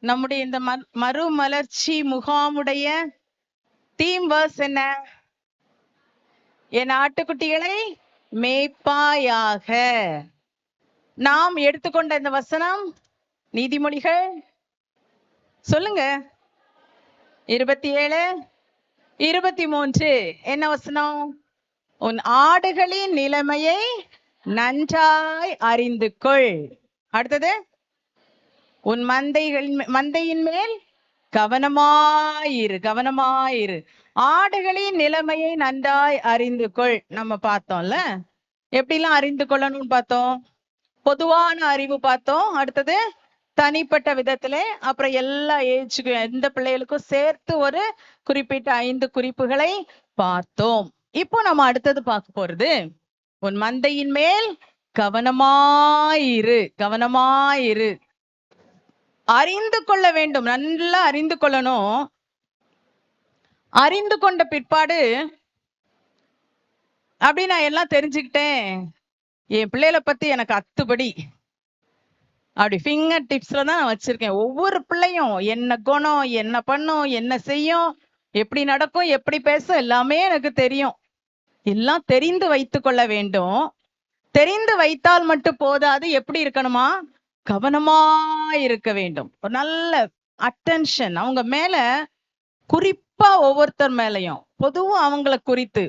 நம்முடைய இந்த மறுமலர்ச்சி முகாமுடைய தீம் வேர்ஸ் என்ன? என் ஆட்டுக்குட்டிகளை மேய்ப்பாயாக. நாம் எடுத்துக்கொண்ட இந்த வசனம் நீதிமொழிகள் சொல்லுங்க 27:23. என்ன வசனம்? உன் ஆடுகளின் நிலைமையை நன்றாய் அறிந்து கொள். அடுத்தது, உன் மந்தையின் மேல் கவனமாயிரு. ஆடுகளின் நிலைமையை நன்றாய் அறிந்து கொள். நம்ம பார்த்தோம்ல, எப்படிலாம் அறிந்து கொள்ளணும்னு பார்த்தோம். பொதுவான அறிவு பார்த்தோம். அடுத்தது தனிப்பட்ட விதத்துல, அப்புறம் எல்லா ஏஜுக்கும் எந்த பிள்ளைகளுக்கும் சேர்த்து ஒரு குறிப்பிட்ட 5 குறிப்புகளை பார்த்தோம். இப்போ நம்ம அடுத்தது பார்க்க போறது, உன் மந்தையின் மேல் கவனமாயிரு. அறிந்து கொள்ள வேண்டும், நல்லா அறிந்து கொள்ளணும். அறிந்து கொண்ட பிற்பாடு அப்படி நான் எல்லாம் தெரிஞ்சுக்கிட்டேன், என் பிள்ளைகளை பத்தி எனக்கு அத்துபடி அப்படி ஃபிங்கர் டிப்ஸ்ல தான் நான் வச்சிருக்கேன். ஒவ்வொரு பிள்ளையும் என்ன குணம், என்ன பண்ணும், என்ன செய்யும், எப்படி நடக்கும், எப்படி பேசும், எல்லாமே எனக்கு தெரியும். எல்லாம் தெரிந்து வைத்து கொள்ள வேண்டும். தெரிந்து வைத்தால் மட்டும் போதாது, எப்படி இருக்கணுமா? கவனமா இருக்க வேண்டும். ஒரு நல்ல அட்டென்ஷன் அவங்க மேல, குறிப்பா ஒவ்வொருத்தர் மேலையும் பொதுவா அவங்கள குறித்து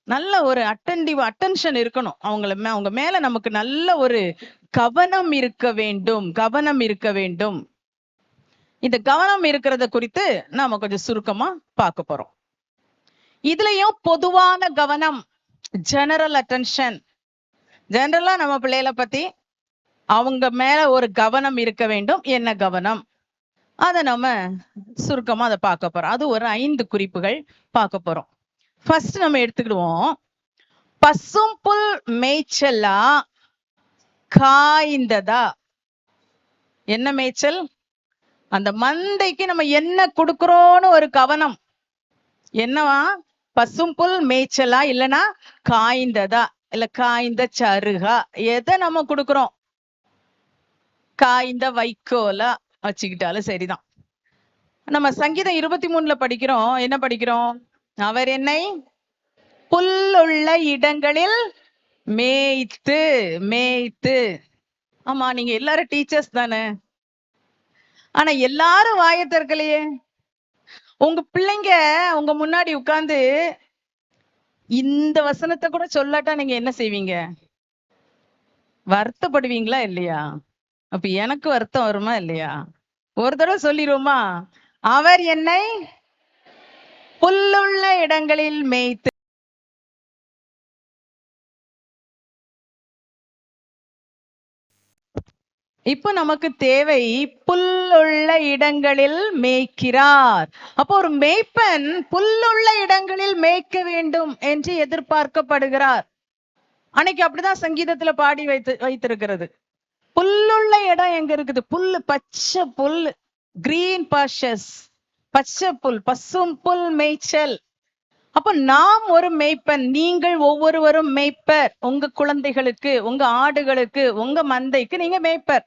நல்ல ஒரு அட்டென்ஷன் இருக்கணும். அவங்க மேல நமக்கு நல்ல ஒரு கவனம் இருக்க வேண்டும். இந்த கவனம் இருக்கிறத குறித்து நாம கொஞ்சம் சுருக்கமா பார்க்க போறோம். இதுலயும் பொதுவான கவனம், ஜெனரல் அட்டென்ஷன். ஜெனரலா நம்ம பிள்ளைகளை பத்தி அவங்க மேல ஒரு கவனம் இருக்க வேண்டும். என்ன கவனம், அதை நம்ம சுருக்கமா அதை பார்க்க போறோம். அது ஒரு 5 குறிப்புகள் பார்க்க போறோம். ஃபர்ஸ்ட் நம்ம எடுத்துக்கிடுவோம், பசும் புல் மேய்ச்சலா காய்ந்ததா? என்ன மேய்ச்சல்? அந்த மந்தைக்கு நம்ம என்ன கொடுக்கிறோம்னு ஒரு கவனம். என்னவா? பசும் புல் மேய்ச்சலா, இல்லைன்னா காய்ந்ததா, இல்ல காய்ந்த சருகா, எதை நம்ம கொடுக்கிறோம்? காய்ந்த வைக்கோலா வச்சுக்கிட்டாலும் சரிதான். நம்ம சங்கீதம் 23 படிக்கிறோம். என்ன படிக்கிறோம்? அவர் என்னை புல்லுள்ள இடங்களில் மேய்த்து. ஆமா, நீங்க எல்லாரும் டீச்சர்ஸ் தானே. ஆனா எல்லாரும் வாயை திறக்கலையே. உங்க பிள்ளைங்க உங்க முன்னாடி உட்கார்ந்து இந்த வசனத்தை கூட சொல்லாட்டா நீங்க என்ன செய்வீங்க? வருத்தப்படுவீங்களா இல்லையா? அப்ப எனக்கு வருத்தம் வருமா இல்லையா? ஒரு தடவை சொல்லிடுவோமா? அவர் என்னை புல்லுள்ள இடங்களில் மேய்த்து. இப்ப நமக்கு தேவை, புல்லுள்ள இடங்களில் மேய்க்கிறார். அப்போ ஒரு மேய்ப்பன் புல்லுள்ள இடங்களில் மேய்க்க வேண்டும் என்று எதிர்பார்க்கப்படுகிறார். அன்னைக்கு அப்படிதான் சங்கீதத்துல பாடி வைத்திருக்கிறது. புல்லுள்ள இடம் எங்க இருக்குது? புல்லு, பச்சை புல், கிரீன் பாஸ்டர்ஸ், பச்சை புல், பசும் புல் மேய்ச்சல். அப்ப நாம் ஒரு மேய்ப்பன், நீங்கள் ஒவ்வொருவரும் மேய்ப்பர். உங்க குழந்தைகளுக்கு, உங்க ஆடுகளுக்கு, உங்க மந்தைக்கு நீங்க மேய்ப்பர்.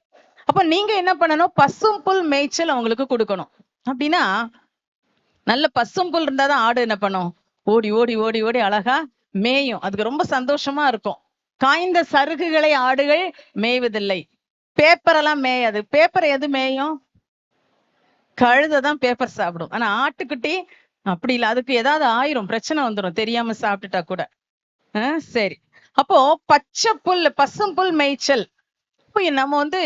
அப்ப நீங்க என்ன பண்ணணும்? பசும் புல் மேய்ச்சல் அவங்களுக்கு கொடுக்கணும். அப்படின்னா நல்ல பசும் புல் இருந்தாதான் ஆடு என்ன பண்ணும்? ஓடி ஓடி ஓடி ஓடி அழகா மேயும். அதுக்கு ரொம்ப சந்தோஷமா இருக்கும். காய்ந்த சருகுகளை ஆடுகள் மேய்வதில்லை. பேப்பர் எல்லாம் மேயாது. பேப்பர் எது மேயும்? கழுதைதான் பேப்பர் சாப்பிடும். ஆனா ஆட்டுக்குட்டி அப்படி இல்லை. அதுக்கு ஏதாவது ஆயிரும், பிரச்சனை வந்துடும் தெரியாம சாப்பிட்டுட்டா கூட. சரி, அப்போ பச்சை புல், பசும் புல் மேய்ச்சல். இப்போ நம்ம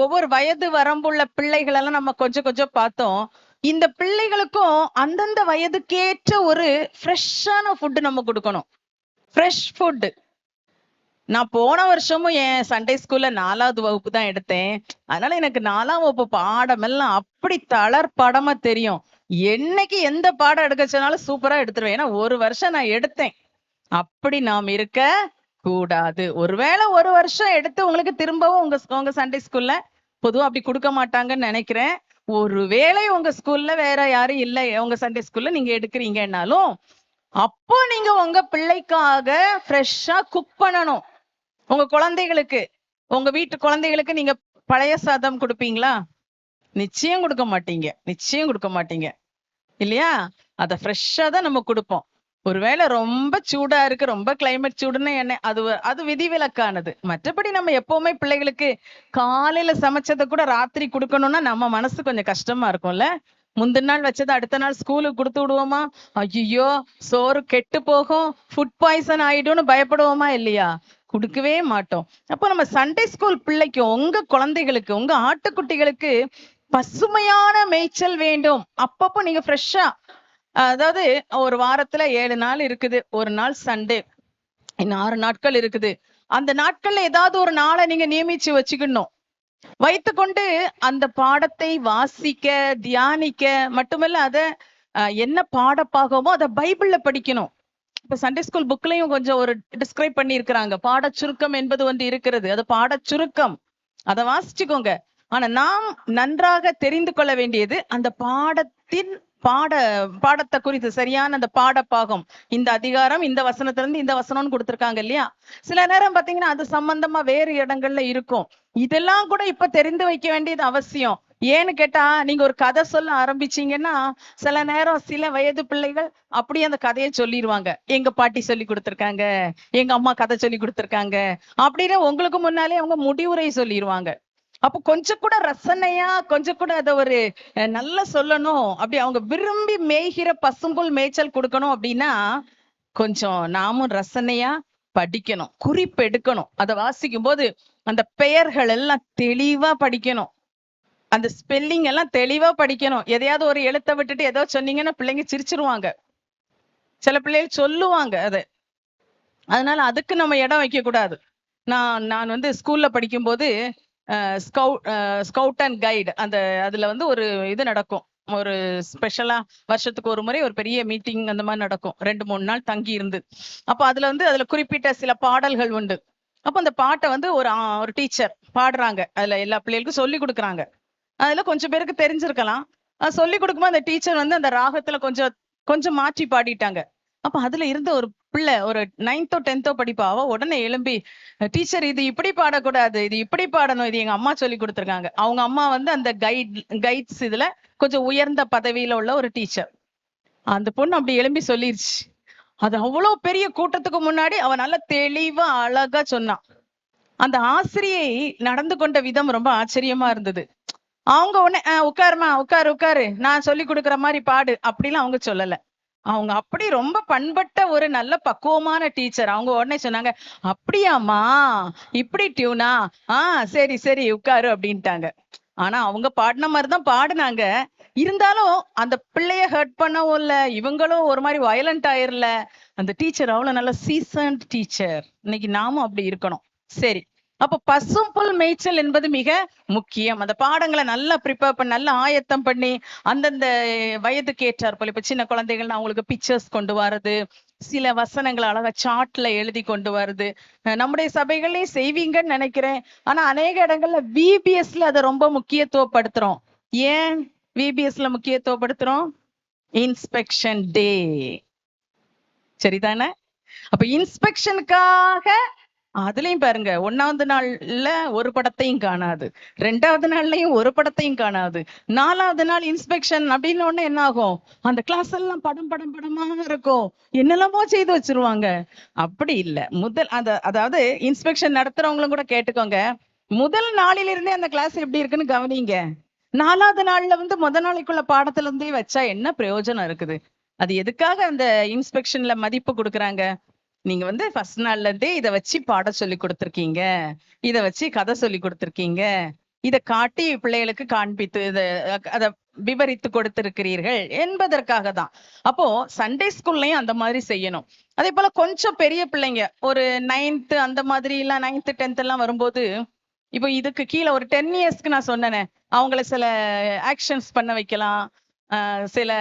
ஒவ்வொரு வயது வரம்புள்ள பிள்ளைகள் எல்லாம் நம்ம கொஞ்சம் பார்த்தோம். இந்த பிள்ளைகளுக்கும் அந்தந்த வயதுக்கேற்ற ஒரு ஃப்ரெஷ்ஷான ஃபுட்டு நம்ம கொடுக்கணும். Fresh food. நான் போன வருஷமும் என் சண்டே ஸ்கூல்ல 4வது வகுப்பு தான் எடுத்தேன். அதனால எனக்கு 4ஆம் வகுப்பு பாடம் எல்லாம் அப்படி தளர் படமா தெரியும். என்னைக்கு எந்த பாடம் எடுக்க சொன்னாலும் சூப்பரா எடுத்துருவேன். ஏன்னா ஒரு வருஷம் நான் எடுத்தேன். அப்படி நாம் இருக்க கூடாது. ஒருவேளை ஒரு வருஷம் எடுத்து உங்களுக்கு திரும்பவும் உங்க சண்டே ஸ்கூல்ல பொதுவா அப்படி கொடுக்க மாட்டாங்கன்னு நினைக்கிறேன். ஒருவேளை உங்க ஸ்கூல்ல வேற யாரும் இல்லை, உங்க சண்டே ஸ்கூல்ல நீங்க எடுக்கிறீங்கன்னாலும் அப்போ நீங்க உங்க பிள்ளைக்காக ஃப்ரெஷ்ஷா குக் பண்ணணும். உங்க குழந்தைகளுக்கு, உங்க வீட்டு குழந்தைகளுக்கு நீங்க பழைய சாதம் கொடுப்பீங்களா? நிச்சயம் கொடுக்க மாட்டீங்க, நிச்சயம் கொடுக்க மாட்டீங்க இல்லையா? அத ஃப்ரெஷ்ஷா தான் நம்ம கொடுப்போம். ஒருவேளை ரொம்ப சூடா இருக்கு, ரொம்ப கிளைமேட் சூடுன்னு என்ன அது விதிவிலக்கானது. மற்றபடி நம்ம எப்பவுமே பிள்ளைகளுக்கு காலையில சமைச்சதை கூட ராத்திரி கொடுக்கணும்னா நம்ம மனசு கொஞ்சம் கஷ்டமா இருக்கும்ல. முந்தின நாள் வச்சதை அடுத்த நாள் ஸ்கூலுக்கு கொடுத்து விடுவோமா? ஐயோ, சோறு கெட்டு போகும், ஃபுட் பாய்சன் ஆயிடும்னு பயப்படுவோமா இல்லையா? கொடுக்கவே மாட்டோம். அப்போ நம்ம சண்டே ஸ்கூல் பிள்ளைக்கு, உங்க குழந்தைகளுக்கு, உங்க ஆட்டுக்குட்டிகளுக்கு பசுமையான மேய்ச்சல் வேண்டும். அப்பப்போ நீங்க ஃப்ரெஷ்ஷா, அதாவது ஒரு வாரத்துல 7 நாள் இருக்குது, ஒரு நாள் சண்டே, இன்னும் 6 நாட்கள் இருக்குது. அந்த நாட்கள்ல ஏதாவது ஒரு நாளை நீங்க நியமிச்சு வச்சுக்கணும். வைத்துக்கொண்டு அந்த பாடத்தை வாசிக்க, தியானிக்க மட்டுமல்ல, அத என்ன பாடப்பாகமோ அதை பைபிள்ல படிக்கணும். இப்ப சண்டே ஸ்கூல் புக்லயும் கொஞ்சம் ஒரு டிஸ்கிரைப் பண்ணி இருக்கிறாங்க. பாட சுருக்கம் என்பது ஒன்று இருக்கிறது. அது பாட சுருக்கம், அதை வாசிச்சுக்கோங்க. ஆனா நாம் நன்றாக தெரிந்து கொள்ள வேண்டியது அந்த பாடத்தின் பாடத்தை குறித்து சரியான அந்த பாடப்பாகம். இந்த அதிகாரம் இந்த வசனத்துல இருந்து இந்த வசனம்னு கொடுத்திருக்காங்க இல்லையா? சில நேரம் பாத்தீங்கன்னா அது சம்பந்தமா வேறு இடங்கள்ல இருக்கும். இதெல்லாம் கூட இப்ப தெரிந்து வைக்க வேண்டியது அவசியம். ஏன்னு கேட்டா, நீங்க ஒரு கதை சொல்ல ஆரம்பிச்சீங்கன்னா சில நேரம் சில வயது பிள்ளைகள் அப்படியே அந்த கதையை சொல்லிடுவாங்க. எங்க பாட்டி சொல்லி கொடுத்திருக்காங்க, எங்க அம்மா கதை சொல்லி கொடுத்திருக்காங்க அப்படின்னு உங்களுக்கு முன்னாலே அவங்க முடிவுரை சொல்லிடுவாங்க. அப்போ கொஞ்சம் கூட ரசனையா, கொஞ்சம் கூட அத ஒரு நல்லா சொல்லணும், அப்படி அவங்க விரும்பி மேய்கிற பசும்புல் மேய்ச்சல் கொடுக்கணும் அப்படின்னா கொஞ்சம் நாமும் ரசனையா படிக்கணும், குறிப்பு எடுக்கணும். அதை வாசிக்கும் போது அந்த பெயர்கள் எல்லாம் தெளிவா படிக்கணும், அந்த ஸ்பெல்லிங் எல்லாம் தெளிவா படிக்கணும். எதையாவது ஒரு எழுத்தை விட்டுட்டு ஏதோ சொன்னீங்கன்னா பிள்ளைங்க சிரிச்சிருவாங்க, சில பிள்ளைகள் சொல்லுவாங்க அது. அதனால அதுக்கு நம்ம இடம் வைக்க கூடாது. நான் வந்து ஸ்கூல்ல படிக்கும்போது ஸ்கவுட் அண்ட் கைடு, அதுல வந்து ஒரு இது நடக்கும். ஒரு ஸ்பெஷலா வருஷத்துக்கு ஒரு முறை ஒரு பெரிய மீட்டிங் அந்த மாதிரி நடக்கும், 2-3 நாள் தங்கி இருந்து. அப்ப அதுல குறிப்பிட்ட சில பாடல்கள் உண்டு. அப்ப அந்த பாட்டை வந்து ஒரு டீச்சர் பாடுறாங்க, அதுல எல்லா பிள்ளைகளுக்கும் சொல்லி கொடுக்குறாங்க. அதுல கொஞ்சம் பேருக்கு தெரிஞ்சிருக்கலாம். சொல்லி கொடுக்கும்போது அந்த டீச்சர் வந்து அந்த ராகத்துல கொஞ்சம் கொஞ்சம் மாற்றி பாடிட்டாங்க. அப்ப அதுல இருந்த ஒரு பிள்ளை, ஒரு 9th 10th படிப்பா, அவ உடனே எழும்பி, டீச்சர் இது இப்படி பாடக்கூடாது, இது இப்படி பாடணும், இது எங்க அம்மா சொல்லி கொடுத்துருக்காங்க. அவங்க அம்மா வந்து அந்த கைட்ஸ் இதுல கொஞ்சம் உயர்ந்த பதவியில உள்ள ஒரு டீச்சர். அந்த பொண்ணு அப்படி எழும்பி சொல்லிருச்சு. அது அவ்வளவு பெரிய கூட்டத்துக்கு முன்னாடி அவ நல்ல தெளிவா அழகா சொன்னான். அந்த ஆசிரியை நடந்து கொண்ட விதம் ரொம்ப ஆச்சரியமா இருந்தது. அவங்க உடனே உட்காருமா, உட்காரு, நான் சொல்லி கொடுக்குற மாதிரி பாடு அப்படிலாம் அவங்க சொல்லல. அவங்க அப்படி ரொம்ப பண்பட்ட ஒரு நல்ல பக்குவமான டீச்சர். அவங்க உடனே சொன்னாங்க, அப்படியாமா, இப்படி டியூனா, சரி சரி உட்காரு அப்படின்ட்டாங்க. ஆனா அவங்க பாடின மாதிரிதான் பாடினாங்க. இருந்தாலும் அந்த பிள்ளைய ஹர்ட் பண்ணவும் இல்ல, இவங்களும் ஒரு மாதிரி வயலண்ட் ஆயிரல. அந்த டீச்சர் அவ்வளவு நல்ல சீசன்ட் டீச்சர். இன்னைக்கு நாமும் அப்படி இருக்கணும். சரி, அப்ப பசும்புல் மேய்ச்சல் என்பது மிக முக்கியம். அந்த பாடங்களை நல்லா ப்ரிப்பேர் பண்ணி, நல்லா ஆயத்தம் பண்ணி, அந்தந்த வயதுக்கு ஏற்றார் போல, இப்ப சின்ன குழந்தைகள் அவங்களுக்கு பிக்சர்ஸ் கொண்டு வர்றது, சில வசனங்களை அழகா சார்ட்ல எழுதி கொண்டு வருது. நம்முடைய சபைகள்லயும் செய்வீங்கன்னு நினைக்கிறேன். ஆனா அநேக இடங்கள்ல விபிஎஸ்ல அதை ரொம்ப முக்கியத்துவப்படுத்துறோம். ஏன் விபிஎஸ்ல முக்கியத்துவப்படுத்துறோம்? இன்ஸ்பெக்ஷன் டே, சரிதானே? அப்ப இன்ஸ்பெக்ஷனுக்காக அதுலயும் பாருங்க, 1வது நாள்ல ஒரு படத்தையும் காணாது, 2வது நாள்லயும் ஒரு படத்தையும் காணாது, 4வது நாள் இன்ஸ்பெக்ஷன் அப்படின்னு ஒண்ணு என்ன ஆகும்? அந்த கிளாஸ் எல்லாம் படமா இருக்கும், என்னெல்லாமோ செய்து வச்சிருவாங்க. அப்படி இல்ல. அதாவது இன்ஸ்பெக்ஷன் நடத்துறவங்களும் கூட கேட்டுக்கோங்க, முதல் நாளிலிருந்தே அந்த கிளாஸ் எப்படி இருக்குன்னு கவனிங்க. 4வது நாள்ல வந்து நாளைக்குள்ள பாடத்துல இருந்தே வச்சா என்ன பிரயோஜனம் இருக்குது? அது எதுக்காக அந்த இன்ஸ்பெக்ஷன்ல மதிப்பு கொடுக்குறாங்க? நீங்க வந்து ஃபர்ஸ்ட் நாள்ல இருந்தே இதை வச்சு பாட சொல்லி கொடுத்துருக்கீங்க, இதை வச்சு கதை சொல்லி கொடுத்துருக்கீங்க, இதை காட்டி பிள்ளைகளுக்கு காண்பித்து அதை விவரித்து கொடுத்திருக்கிறீர்கள் என்பதற்காக தான். அப்போ சண்டே ஸ்கூல்லையும் அந்த மாதிரி செய்யணும். அதே போல கொஞ்சம் பெரிய பிள்ளைங்க, ஒரு 9th அந்த மாதிரி எல்லாம், 9th 10th எல்லாம் வரும்போது, இப்போ இதுக்கு கீழே ஒரு 10 இயர்ஸ்க்கு நான் சொன்னேனே, அவங்கள சில ஆக்ஷன்ஸ் பண்ண வைக்கலாம், சில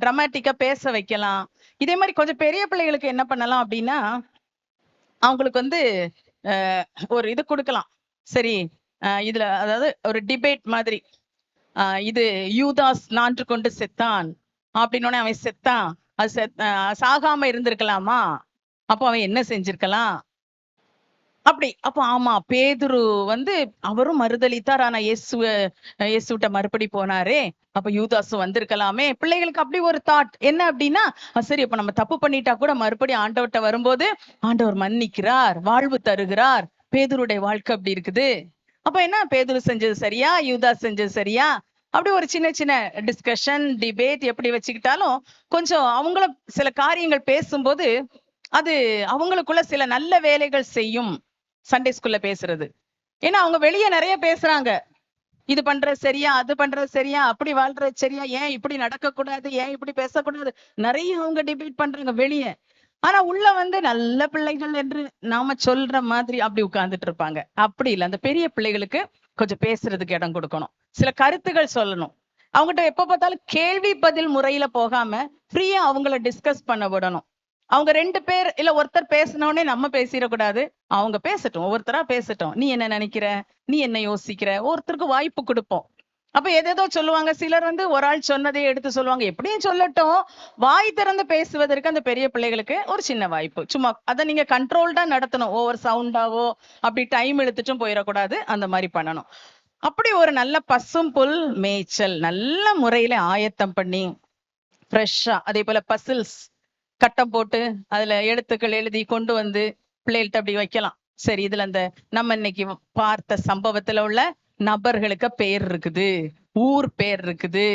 டிராமாட்டிக்கா பேச வைக்கலாம். இதே மாதிரி கொஞ்சம் பெரிய பிள்ளைகளுக்கு என்ன பண்ணலாம் அப்படின்னா, அவங்களுக்கு வந்து ஒரு இது கொடுக்கலாம். சரி, இதுல அதாவது ஒரு டிபேட் மாதிரி, இது யூதாஸ் நான்று கொண்டு செத்தான் அப்படின்னு அவன் செத்தான், அது சாகாம இருந்திருக்கலாமா? அப்போ அவன் என்ன செஞ்சிருக்கலாம்? அப்படி அப்ப ஆமா பேதுரு வந்து அவரும் மறுதலித்தார். ஆனா இயேசுட்ட மறுபடி போனாரே, அப்ப யூதாசும் வந்திருக்கலாமே. பிள்ளைகளுக்கு அப்படி ஒரு தாட் என்ன அப்படின்னா, சரி அப்ப நம்ம தப்பு பண்ணிட்டா கூட மறுபடியும் ஆண்டவர்ட்ட வரும்போது ஆண்டவர் மன்னிக்கிறார், வாழ்வு தருகிறார். பேதுருடைய வாழ்க்கை அப்படி இருக்குது. அப்ப என்ன பேதுரு செஞ்சது சரியா, யூதாஸ் செஞ்சது சரியா? அப்படி ஒரு சின்ன சின்ன டிஸ்கஷன், டிபேட் எப்படி வச்சுக்கிட்டாலும் கொஞ்சம் அவங்கள சில காரியங்கள் பேசும்போது அது அவங்களுக்குள்ள சில நல்ல வேலைகள் செய்யும். சண்டே ஸ்கூல்ல பேசுறது. ஏன்னா அவங்க வெளியே நிறைய பேசுறாங்க. இது பண்றது சரியா, அது பண்றது சரியா, அப்படி வாழ்றது சரியா, ஏன் இப்படி நடக்க கூடாது, ஏன் இப்படி பேசக்கூடாது, நிறைய அவங்க டிபேட் பண்றாங்க வெளியே. ஆனா உள்ள வந்து நல்ல பிள்ளைகள் என்று நாம சொல்ற மாதிரி அப்படி உட்கார்ந்துட்டு இருப்பாங்க. அப்படி இல்லை, அந்த பெரிய பிள்ளைகளுக்கு கொஞ்சம் பேசுறதுக்கு இடம் கொடுக்கணும், சில கருத்துகள் சொல்லணும். அவங்ககிட்ட எப்ப பார்த்தாலும் கேள்வி பதில் முறையில போகாம ஃப்ரீயா அவங்கள டிஸ்கஸ் பண்ண விடணும். அவங்க 2 பேர் இல்ல ஒருத்தர் பேசினோடனே நம்ம பேசிடக்கூடாது. அவங்க பேசட்டும், ஒவ்வொருத்தரா பேசட்டும். நீ என்ன நினைக்கிற, நீ என்ன யோசிக்கிற, ஒருத்தருக்கு வாய்ப்பு கொடுப்போம். அப்ப எதேதோ சொல்லுவாங்க. சிலர் வந்து ஒரு ஆள் சொன்னதே எடுத்து சொல்லுவாங்க. எப்படியும் சொல்லட்டும். வாய் திறந்து பேசுவதற்கு அந்த பெரிய பிள்ளைகளுக்கு ஒரு சின்ன வாய்ப்பு. சும்மா அதை நீங்க கண்ட்ரோல்டா நடத்தணும். ஓவர் சவுண்டாவோ அப்படி டைம் எடுத்துட்டும் போயிடக்கூடாது. அந்த மாதிரி பண்ணணும். அப்படி ஒரு நல்ல பசும் புல் மேய்ச்சல் நல்ல முறையில ஆயத்தம் பண்ணி ஃப்ரெஷ்ஷா, அதே போல பசில்ஸ் கட்டம் போட்டு அதுல எழுத்துக்கள் எழுதி கொண்டு வந்து பிள்ளைகள்ட்ட அப்படி வைக்கலாம். சரி, இதுல அந்த நம்ம இன்னைக்கு பார்த்த சம்பவத்துல உள்ள நபர்களுக்கு பேர் இருக்குது, ஊர் பேர் இருக்குது.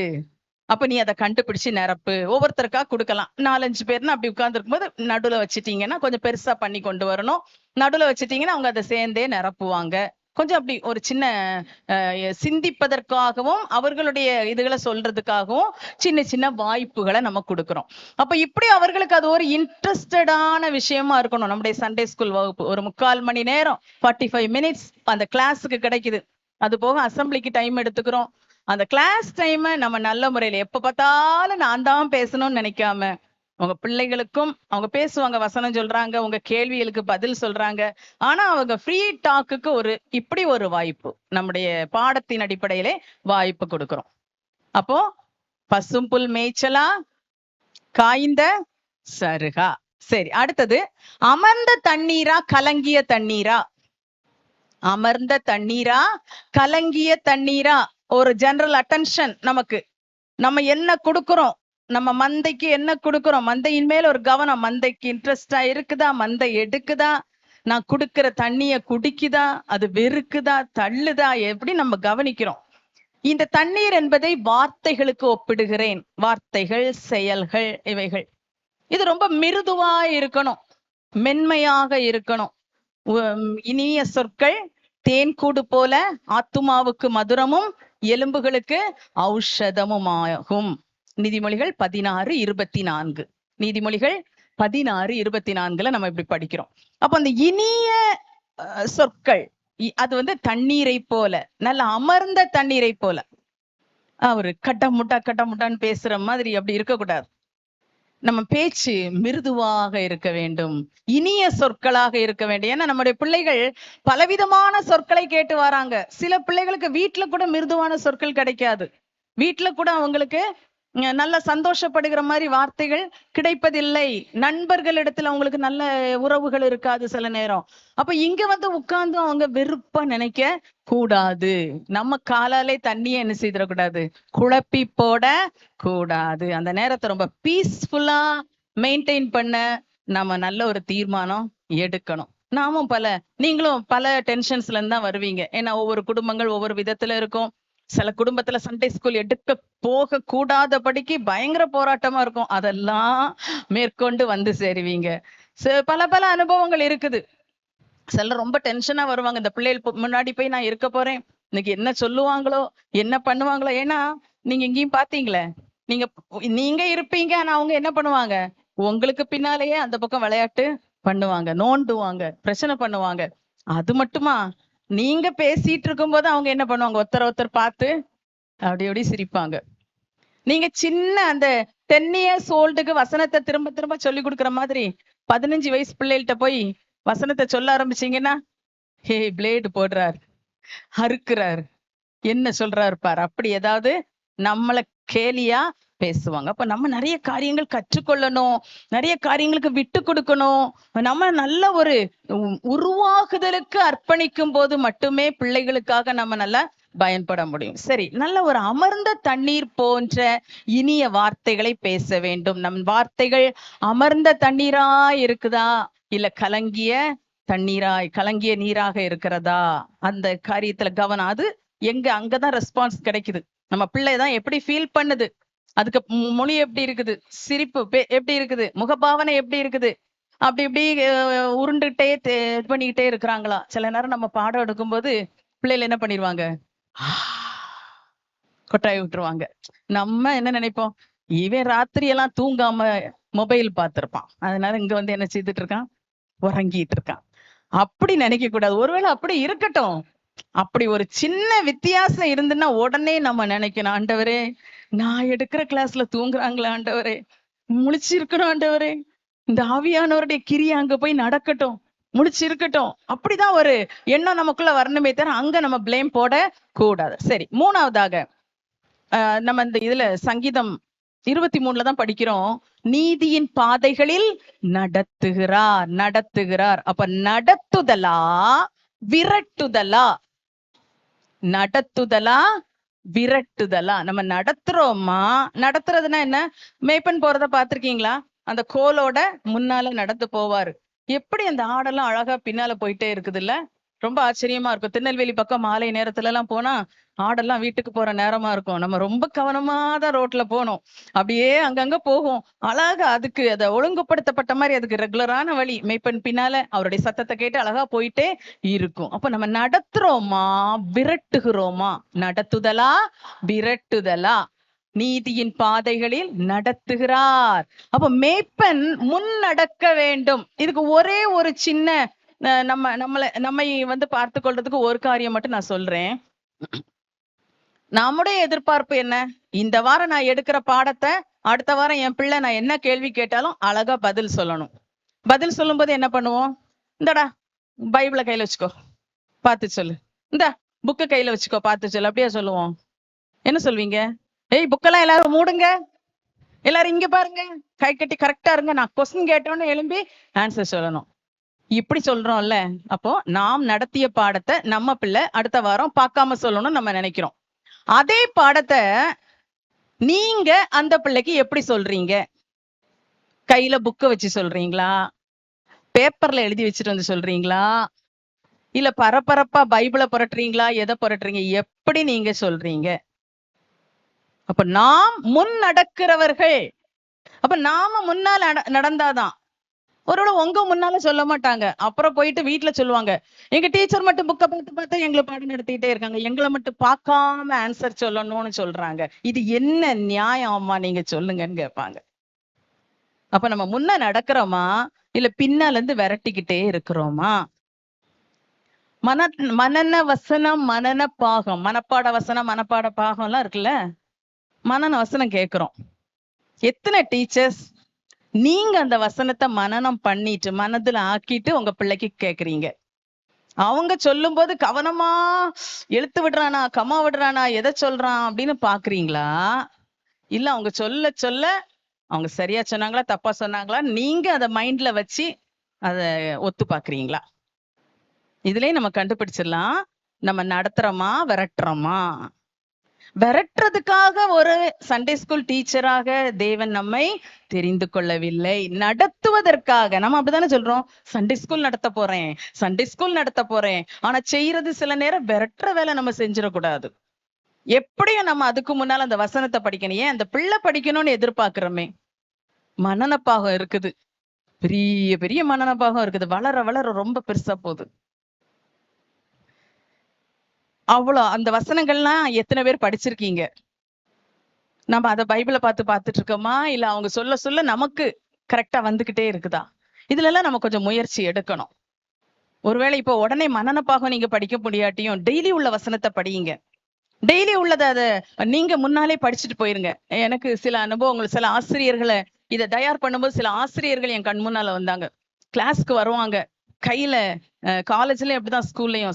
அப்ப நீ அதை கண்டுபிடிச்சு நிரப்பு. ஒவ்வொருத்தருக்கா கொடுக்கலாம். 4-5 பேர்னு அப்படி உட்கார்ந்து இருக்கும்போது நடுவுல வச்சுட்டீங்கன்னா கொஞ்சம் பெருசா பண்ணி கொண்டு வரணும். நடுவுல வச்சுட்டீங்கன்னா அவங்க அதை சேர்ந்தே நிரப்புவாங்க. கொஞ்சம் அப்படி ஒரு சின்ன சிந்திப்பதற்காகவும் அவர்களுடைய இதுகளை சொல்றதுக்காகவும் சின்ன சின்ன வாய்ப்புகளை நம்ம கொடுக்கிறோம். அப்ப இப்படி அவர்களுக்கு அது ஒரு இன்ட்ரெஸ்டடான விஷயமா இருக்கணும். நம்முடைய சண்டே ஸ்கூல் வகுப்பு ஒரு 3/4 மணி நேரம் 45 மினிட்ஸ் அந்த கிளாஸுக்கு கிடைக்குது. அது போக அசம்பிளிக்கு டைம் எடுத்துக்கிறோம். அந்த கிளாஸ் டைம் நம்ம நல்ல முறையில எப்ப பார்த்தாலும் நான் தான் பேசணும்னு நினைக்காம உங்க பிள்ளைகளுக்கும் அவங்க பேசுவாங்க, வசனம் சொல்றாங்க, உங்க கேள்விகளுக்கு பதில் சொல்றாங்க. ஆனா அவங்க ஃப்ரீ டாக்குக்கு ஒரு இப்படி ஒரு வாய்ப்பு நம்முடைய பாடத்தின் அடிப்படையிலே வாய்ப்பு கொடுக்கிறோம். அப்போ பசும் புல் மேய்ச்சலா, காய்ந்த சருகா. சரி, அடுத்தது அமர்ந்த தண்ணீரா கலங்கிய தண்ணீரா? அமர்ந்த தண்ணீரா கலங்கிய தண்ணீரா? ஒரு ஜெனரல் அட்டென்ஷன் நமக்கு. நம்ம என்ன கொடுக்கிறோம், நம்ம மந்தைக்கு என்ன கொடுக்கிறோம், மந்தையின் மேல ஒரு கவனம். மந்தைக்கு இன்ட்ரெஸ்டா இருக்குதா, மந்தை எடுக்குதா, நான் கொடுக்கிற தண்ணிய குடிக்குதா, அது வெறுக்குதா, தள்ளுதா, எப்படி நம்ம கவனிக்கிறோம். இந்த தண்ணீர் என்பதை வார்த்தைகளுக்கு ஒப்பிடுகிறேன். வார்த்தைகள், செயல்கள், இவைகள் இது ரொம்ப மிருதுவா இருக்கணும், மென்மையாக இருக்கணும். இனிய சொற்கள் தேன்கூடு போல ஆத்துமாவுக்கு மதுரமும் எலும்புகளுக்கு ஔஷதமும் ஆகும். நீதிமொழிகள் 16:24. நீதிமொழிகள் 16:24 நம்ம இப்படி படிக்கிறோம். அப்ப அந்த இனிய சொற்கள் அது வந்து தண்ணீரை போல, நல்ல அமர்ந்த தண்ணீரை போல. ஒரு கட்டமுட்டான்னு பேசுற மாதிரி அப்படி இருக்கக்கூடாது. நம்ம பேச்சு மிருதுவாக இருக்க வேண்டும், இனிய சொற்களாக இருக்க வேண்டும். ஏன்னா நம்முடைய பிள்ளைகள் பலவிதமான சொற்களை கேட்டு வராங்க. சில பிள்ளைகளுக்கு வீட்டுல கூட மிருதுவான சொற்கள் கிடைக்காது. வீட்டுல கூட அவங்களுக்கு நல்ல சந்தோஷப்படுகிற மாதிரி வார்த்தைகள் கிடைப்பதில்லை. நண்பர்களிடத்துல அவங்களுக்கு நல்ல உறவுகள் இருக்காது சில நேரம். அப்ப இங்க வந்து உட்கார்ந்து அவங்க வெறுப்பா நினைக்க கூடாது. நம்ம காலாலே தண்ணியை என்ன செய்திடக்கூடாது, குழப்பி போட கூடாது. அந்த நேரத்தை ரொம்ப பீஸ்ஃபுல்லா மெயின்டைன் பண்ண நம்ம நல்ல ஒரு தீர்மானம் எடுக்கணும். நாமும் நீங்களும் பல டென்ஷன்ஸ்ல இருந்து தான் வருவீங்க. ஏன்னா ஒவ்வொரு குடும்பங்கள் ஒவ்வொரு விதத்துல இருக்கும். சில குடும்பத்துல சண்டே ஸ்கூல் எடுக்க போக கூடாதபடிக்கு பயங்கர போராட்டமா இருக்கும். அதெல்லாம் மேற்கொண்டு வந்து சேருவீங்க. பல அனுபவங்கள் இருக்குது. சிலர் ரொம்ப டென்ஷனா வருவாங்க. இந்த பிள்ளைகள் முன்னாடி போய் நான் இருக்க போறேன், இன்னைக்கு என்ன சொல்லுவாங்களோ, என்ன பண்ணுவாங்களோ. ஏன்னா நீங்க எங்கேயும் பாத்தீங்களே, நீங்க இருப்பீங்க, ஆனா அவங்க என்ன பண்ணுவாங்க, உங்களுக்கு பின்னாலேயே அந்த பக்கம் விளையாட்டு பண்ணுவாங்க, நோண்டுவாங்க, பிரச்சனை பண்ணுவாங்க. அது மட்டுமா, நீங்க பேசிட்டு இருக்கும் போது அவங்க என்ன பண்ணுவாங்க, ஒருத்தர் பார்த்து அப்படி சிரிப்பாங்க. நீங்க சின்ன அந்த 10 years ஓல்டுக்கு வசனத்தை திரும்ப திரும்ப சொல்லி கொடுக்குற மாதிரி 15 வயசு பிள்ளைகள்கிட்ட போய் வசனத்தை சொல்ல ஆரம்பிச்சீங்கன்னா, ஹே பிளேடு போடுறார், அறுக்கிறார், என்ன சொல்றாரு பாரு, அப்படி ஏதாவது நம்மள கேலியா பேசுவாங்க. அப்ப நம்ம நிறைய காரியங்கள் கற்றுக்கொள்ளணும், நிறைய காரியங்களுக்கு விட்டு கொடுக்கணும். நம்ம நல்ல ஒரு உருவாகுதலுக்கு அர்ப்பணிக்கும் போது மட்டுமே பிள்ளைகளுக்காக நம்ம நல்லா பயன்பட முடியும். சரி, நல்ல ஒரு அமர்ந்த தண்ணீர் போன்ற இனிய வார்த்தைகளை பேச வேண்டும். நம் வார்த்தைகள் அமர்ந்த தண்ணீரா இருக்குதா, இல்ல கலங்கிய நீராக இருக்கிறதா, அந்த காரியத்துல கவனம். அது அங்கதான் ரெஸ்பான்ஸ் கிடைக்குது. நம்ம பிள்ளைதான் எப்படி ஃபீல் பண்ணுது, அதுக்கு மொழி எப்படி இருக்குது, சிரிப்பு எப்படி இருக்குது, முகபாவனை எப்படி இருக்குது, அப்படி இப்படி உருண்டுகிட்டே இது பண்ணிக்கிட்டே இருக்கிறாங்களா. சில நேரம் நம்ம பாடம் எடுக்கும்போது பிள்ளைகள் என்ன பண்ணிடுவாங்க, கொட்டாய் விட்டுருவாங்க. நம்ம என்ன நினைப்போம், இவன் ராத்திரி எல்லாம் தூங்காம மொபைல் பார்த்திருப்பான், அதனால இங்க வந்து என்ன செய்துட்டு இருக்கான், உறங்கிட்டு இருக்கான். அப்படி நினைக்க கூடாது. ஒருவேளை அப்படி இருக்கட்டும், அப்படி ஒரு சின்ன வித்தியாசம் இருந்துன்னா உடனே நம்ம நினைக்கணும், ஆண்டவரே நான் எடுக்கிற கிளாஸ்ல தூங்குறாங்களா ஆண்டவரே, முழிச்சு இருக்கணும் ஆண்டவரே, இந்த ஆவியானவருடைய கிரியை அங்க போய் நடக்கட்டும், முழிச்சு இருக்கட்டும். அப்படிதான் ஒரு எண்ணம் நமக்குள்ள வரணுமே தவிர அங்க நம்ம பிளேம் போட கூடாது. சரி, மூணாவதாக நம்ம இந்த இதுல சங்கீதம் 23 தான் படிக்கிறோம், நீதியின் பாதைகளில் நடத்துகிறார். அப்ப நடத்துதலா விரட்டுதலா, விரட்டுதலா. நம்ம நடத்துறோமா, நடத்துறதுன்னா என்ன, மேய்ப்பன் போறத பாத்திருக்கீங்களா, அந்த கோலோட முன்னால நடந்து போவாரு. எப்படி அந்த ஆடெல்லாம் அழகா பின்னால போயிட்டே இருக்குது இல்ல, ரொம்ப ஆச்சரியமா இருக்கும். திருநெல்வேலி பக்கம் மாலை நேரத்துல எல்லாம் போனா ஆடெல்லாம் வீட்டுக்கு போற நேரமா இருக்கும், நம்ம ரொம்ப கவனமா தான் ரோட்ல போனோம், அப்படியே அங்கங்க போகும் அழகா. அதுக்கு அதை ஒழுங்குபடுத்தப்பட்ட மாதிரி அதுக்கு ரெகுலரான வழி, மேய்ப்பன் பின்னால அவருடைய சத்தத்தை கேட்டு அழகா போயிட்டே இருக்கும். அப்ப நம்ம நடத்துறோமா விரட்டுகிறோமா, நடத்துதலா விரட்டுதலா, நீதியின் பாதைகளில் நடத்துகிறார். அப்ப மேய்ப்பன் முன் நடக்க வேண்டும். இதுக்கு ஒரே ஒரு சின்ன நம்மை வந்து பார்த்து கொள்றதுக்கு ஒரு காரியம் மட்டும் நான் சொல்றேன். நம்முடைய எதிர்பார்ப்பு என்ன, இந்த வாரம் நான் எடுக்கிற பாடத்தை அடுத்த வாரம் என் பிள்ளை நான் என்ன கேள்வி கேட்டாலும் அழகா பதில் சொல்லணும். பதில் சொல்லும் போது என்ன பண்ணுவோம், இந்தடா பைபிளை கையில வச்சுக்கோ பார்த்து சொல்லு, இந்த புக்கு கையில வச்சுக்கோ பார்த்து சொல்லு, அப்படியே சொல்லுவோம். என்ன சொல்வீங்க, ஏய் புக்கெல்லாம் எல்லாரும் மூடுங்க, எல்லாரும் இங்க பாருங்க, கை கட்டி கரெக்டா இருங்க, நான் கொஸ்டின் கேட்டோன்னு எழும்பி ஆன்சர் சொல்லணும், இப்படி சொல்றோம்ல. அப்போ நாம் நடத்திய பாடத்தை நம்ம பிள்ளை அடுத்த வாரம் பார்க்காம சொல்லணும்னு நம்ம நினைக்கிறோம். அதே பாடத்தை நீங்க அந்த பிள்ளைக்கு எப்படி சொல்றீங்க, கையில புக்க வச்சு சொல்றீங்களா, பேப்பர்ல எழுதி வச்சுட்டு வந்து சொல்றீங்களா, இல்ல பரபரப்பா பைபிளை புரட்டுறீங்களா, எதை புரட்டுறீங்க, எப்படி நீங்க சொல்றீங்க. அப்ப நாம் முன் நடக்கிறவர்கள். அப்ப நாம முன்னால நடந்தாதான். ஒருவேளை உங்க முன்னால சொல்ல மாட்டாங்க, அப்புறம் போயிட்டு வீட்டுல சொல்லுவாங்க, எங்க டீச்சர் மட்டும் புக்கை பார்த்து எங்களை பாடம் நடத்திட்டே இருக்காங்க, எங்களை மட்டும் பார்க்காம ஆன்சர் சொல்லணும்னு சொல்றாங்க, இது என்ன நியாயம் அம்மா நீங்க சொல்லுங்கன்னு கேட்பாங்க. அப்ப நம்ம முன்ன நடக்கிறோமா இல்ல பின்னால இருந்து விரட்டிக்கிட்டே இருக்கிறோமா. மனன வசனம் மனன பாகம், மனப்பாட வசனம் மனப்பாட பாகம் எல்லாம் இருக்குல்ல, மனன வசனம் கேட்கிறோம். எத்தனை டீச்சர்ஸ் நீங்க அந்த வசனத்தை மனனம் பண்ணிட்டு மனதுல ஆக்கிட்டு உங்க பிள்ளைக்கு கேக்குறீங்க, அவங்க சொல்லும் போது கவனமா எழுத்து விடுறானா கம்மா விடுறானா எதை சொல்றான் அப்படின்னு பாக்குறீங்களா, இல்ல அவங்க சொல்ல சொல்ல அவங்க சரியா சொன்னாங்களா தப்பா சொன்னாங்களா நீங்க அதை மைண்ட்ல வச்சு அத ஒத்து பாக்குறீங்களா. இதுலயே நம்ம கண்டுபிடிச்சிடலாம் நம்ம நடத்துறோமா விரட்டுறோமா. விரட்டுறதுக்காக ஒரு சண்டே ஸ்கூல் டீச்சராக தேவன் நம்மை தெரிந்து கொள்ளவில்லை, நடத்துவதற்காக. நம்ம அப்படித்தானே சொல்றோம், சண்டே ஸ்கூல் நடத்த போறேன், ஆனா செய்யறது சில நேரம் விரட்டுற வேலை நம்ம செஞ்சிடக்கூடாது. எப்படியும் நம்ம அதுக்கு முன்னால அந்த வசனத்தை படிக்கணும், ஏன் அந்த பிள்ளை படிக்கணும்னு எதிர்பார்க்கிறோமே. மனனப்பாகம் இருக்குது, பெரிய பெரிய மனனப்பாகம் இருக்குது, வளர வளர ரொம்ப பெருசா போகுது. அவ்வளோ அந்த வசனங்கள்லாம் எத்தனை பேர் படிச்சிருக்கீங்க, நம்ம அதை பைபிளை பார்த்துட்டு இருக்கோமா, இல்ல அவங்க சொல்ல சொல்ல நமக்கு கரெக்டா வந்துகிட்டே இருக்குதா. இதுல எல்லாம் நம்ம கொஞ்சம் முயற்சி எடுக்கணும். ஒருவேளை இப்போ உடனே மனனப்பாகம் நீங்க படிக்க முடியாட்டியும் டெய்லி உள்ள வசனத்தை படியுங்க, டெய்லி உள்ளதை அதை நீங்க முன்னாலே படிச்சுட்டு போயிருங்க. எனக்கு சில அனுபவங்கள், சில ஆசிரியர்களை இதை தயார் பண்ணும்போது சில ஆசிரியர்கள் என் கண் முன்னால வந்தாங்க, கிளாஸ்க்கு வருவாங்க, கையில காலேஜ்லயும் அப்படிதான்,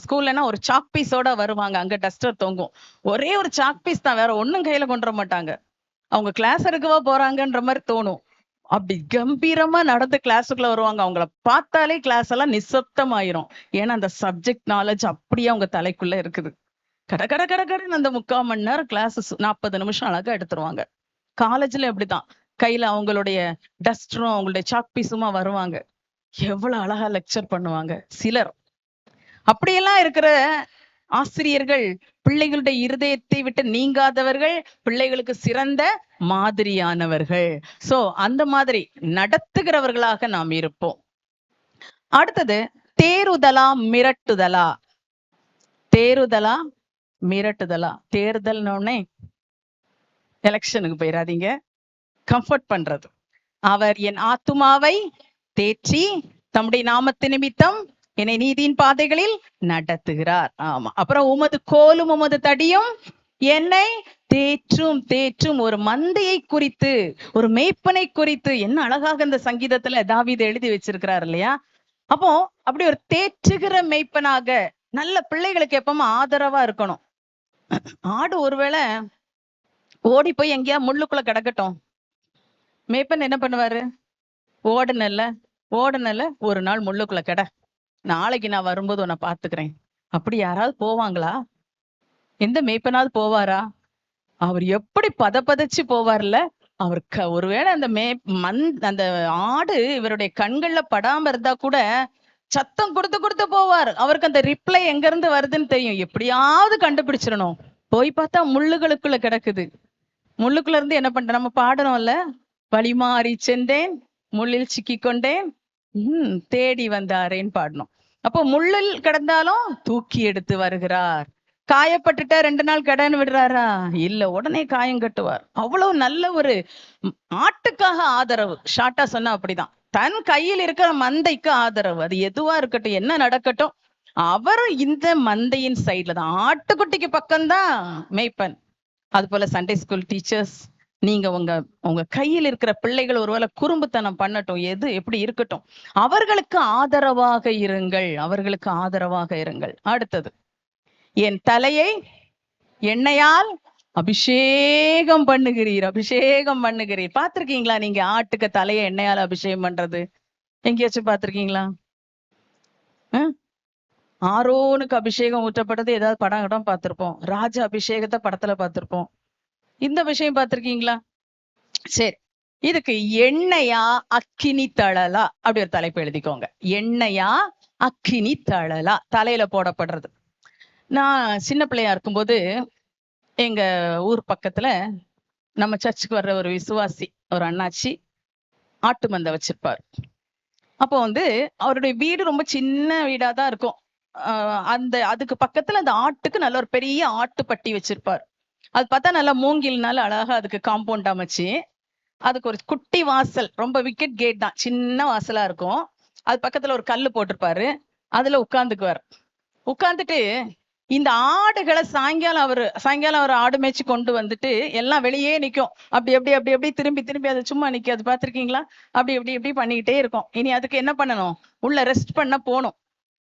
ஸ்கூல்லனா ஒரு சாக் பீஸோட வருவாங்க. அங்க டஸ்டர் தொங்கும். ஒரே ஒரு சாக் பீஸ் தான், வேற ஒண்ணும் கையில கொண்டு வர மாட்டாங்க. அவங்க கிளாஸ் எடுக்கவா போறாங்கன்ற மாதிரி தோணும். அப்படி கம்பீரமா நடந்து கிளாஸுக்குள்ள வருவாங்க. அவங்கள பார்த்தாலே கிளாஸ் எல்லாம் நிசப்தம் ஆயிரும். ஏன்னா அந்த சப்ஜெக்ட் நாலேஜ் அப்படியே அவங்க தலைக்குள்ள இருக்குது. கட கட கட கடன்னு அந்த 3/4 மணி நேரம் கிளாஸ் 40 நிமிஷம் அழகா எடுத்துருவாங்க. காலேஜ்ல அப்படிதான். கையில அவங்களுடைய டஸ்டரும் அவங்களுடைய சாக் பீஸுமா வருவாங்க. எவ்வளவு அழகா லெக்சர் பண்ணுவாங்க. சிலர் அப்படியெல்லாம் இருக்கிற ஆசிரியர்கள் பிள்ளைகளுடைய இருதயத்தை விட்டு நீங்காதவர்கள், பிள்ளைகளுக்கு சிறந்த மாதிரியானவர்கள். சோ அந்த மாதிரி நடத்துகிறவர்களாக நாம் இருப்போம். அடுத்தது தேறுதலா மிரட்டுதலா? தேறுதலா மிரட்டுதலா? தேர்தல்னோடனே எலெக்ஷனுக்கு போயிடாதீங்க. கம்ஃபர்ட் பண்றது. அவர் என் ஆத்துமாவை தேற்றி தம்முடைய நாமத்து நிமித்தம் என்னை நீதியின் பாதைகளில் நடத்துகிறார். ஆமா. அப்புறம் உமது கோலும் உமது தடியும் என்னை தேற்றும். ஒரு மந்தையை குறித்து, ஒரு மேய்ப்பனை குறித்து என்ன அழகாக இந்த சங்கீதத்துல தாவீது எழுதி வச்சிருக்கிறார் இல்லையா? அப்போ அப்படி ஒரு தேற்றுகிற மேய்ப்பனாக நல்ல பிள்ளைகளுக்கு எப்பவுமே ஆதரவா இருக்கணும். ஆடு ஒருவேளை ஓடி போய் எங்கேயா முள்ளுக்குள்ள கிடக்கட்டும், மேய்ப்பன் என்ன பண்ணுவாரு? ஓடுனல ஒரு நாள் முள்ளுக்குள்ள கிட, நாளைக்கு நான் வரும்போது உன்னை பாத்துக்கிறேன். அப்படி யாராவது போவாங்களா? எந்த மேய்ப்பனாவது போவாரா? அவர் எப்படி பதச்சு போவார்ல. அவர் ஒருவேளை அந்த அந்த ஆடு இவருடைய கண்கள்ல படாம இருந்தா கூட சத்தம் கொடுத்து போவார். அவருக்கு அந்த ரிப்ளை எங்க இருந்து வருதுன்னு தெரியும். எப்படியாவது கண்டுபிடிச்சிடணும். போய் பார்த்தா முள்ளுகளுக்குள்ள கிடக்குது. முள்ளுக்குள்ள இருந்து என்ன பண்ற, நம்ம பாடணும்ல, வழிமாறி சென்றேன் முள்ளில் சிக்கி கொண்டேன் தேடி வந்தாரேன்னு பாடணும். அப்போ முள்ளில் கிடந்தாலும் தூக்கி எடுத்து வருகிறார். காயப்பட்டுட்டா 2 நாள் கடன்னு விடுறாரா? இல்ல, உடனே காயம் கட்டுவார். அவ்வளவு நல்ல ஒரு ஆட்டுக்காக ஆதரவு. ஷார்ட்டா சொன்னா அப்படிதான். தன் கையில் இருக்கிற மந்தைக்கு ஆதரவு. அது எதுவா இருக்கட்டும், என்ன நடக்கட்டும், அவரும் இந்த மந்தையின் சைட்ல தான். ஆட்டுக்குட்டிக்கு பக்கம்தான் மேய்ப்பன். அது போல சண்டே ஸ்கூல் டீச்சர்ஸ், நீங்க உங்க கையில் இருக்கிற பிள்ளைகள் ஒருவேளை குறும்புத்தனம் பண்ணட்டும், எது எப்படி இருக்கட்டும், அவர்களுக்கு ஆதரவாக இருங்கள். அடுத்தது, என் தலையை எண்ணெயால் அபிஷேகம் பண்ணுகிறீர். பார்த்திருக்கீங்களா நீங்க ஆட்டுக்கு தலையை எண்ணெயால் அபிஷேகம் பண்றது? எங்கேயாச்சும் பார்த்திருக்கீங்களா? ஆரோனுக்கு அபிஷேகம் ஊற்றப்பட்டது ஏதாவது படம் பார்த்திருப்போம். ராஜ அபிஷேகத்தை படத்துல பார்த்திருப்போம். இந்த விஷயம் பார்த்திருக்கீங்களா? சரி, இதுக்கு எண்ணெயா அக்கினி தழலா அப்படி ஒரு தலைப்பு எழுதிக்கோங்க. எண்ணெயா அக்கினி தழலா, தலையில போடப்படுறது. நான் சின்ன பிள்ளையா இருக்கும்போது எங்க ஊர் பக்கத்துல நம்ம சர்ச்சுக்கு வர்ற ஒரு விசுவாசி, ஒரு அண்ணாச்சி ஆட்டு மந்தை வச்சிருப்பாரு. அப்போ அவருடைய வீடு ரொம்ப சின்ன வீடாதான் இருக்கும். அதுக்கு பக்கத்துல அந்த ஆட்டுக்கு நல்ல ஒரு பெரிய ஆட்டுப்பட்டி வச்சிருப்பார். அது பார்த்தா நல்லா மூங்கில்னால அழகா அதுக்கு காம்பவுண்ட் அமைச்சு, அதுக்கு ஒரு குட்டி வாசல், ரொம்ப விக்கெட் கேட் தான், சின்ன வாசலா இருக்கும். அது பக்கத்துல ஒரு கல்லு போட்டிருப்பாரு. அதுல உட்கார்ந்துட்டு இந்த ஆடுகளை சாயங்காலம் அவர் ஆடு மேய்ச்சி கொண்டு வந்துட்டு எல்லாம் வெளியே நிக்கும். அப்படி திரும்பி அது சும்மா நிக்கும். அது பாத்திருக்கீங்களா? அப்படி பண்ணிக்கிட்டே இருக்கும். இனி அதுக்கு என்ன பண்ணணும்? உள்ள ரெஸ்ட் பண்ண போகணும்.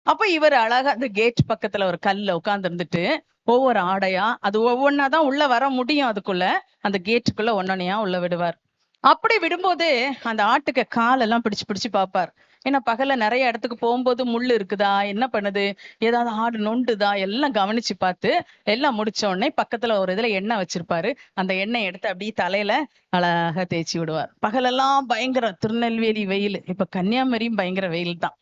அப்ப இவர் அழகா அந்த கேட் பக்கத்துல ஒரு கல்ல உட்கார்ந்து இருந்துட்டு ஒவ்வொரு ஆடையா, அது ஒவ்வொன்னாதான் உள்ள வர முடியும். அதுக்குள்ள அந்த கேட்டுக்குள்ள ஒன்னொன்னையா உள்ள விடுவார். அப்படி விடும்போது அந்த ஆட்டுக்கு காலெல்லாம் பிடிச்சு பார்ப்பார். ஏன்னா பகல்ல நிறைய இடத்துக்கு போகும்போது முள்ளு இருக்குதா, என்ன பண்ணுது, ஏதாவது ஆடு நொண்டுதா, எல்லாம் கவனிச்சு பார்த்து எல்லாம் முடிச்ச உடனே பக்கத்துல ஒரு இதுல எண்ணெய் வச்சிருப்பாரு. அந்த எண்ணெய் எடுத்து அப்படியே தலையில அழகா தேய்ச்சி விடுவார். பகலெல்லாம் பயங்கர திருநெல்வேலி வெயில், இப்ப கன்னியாகுமரியும் பயங்கர வெயில் தான்.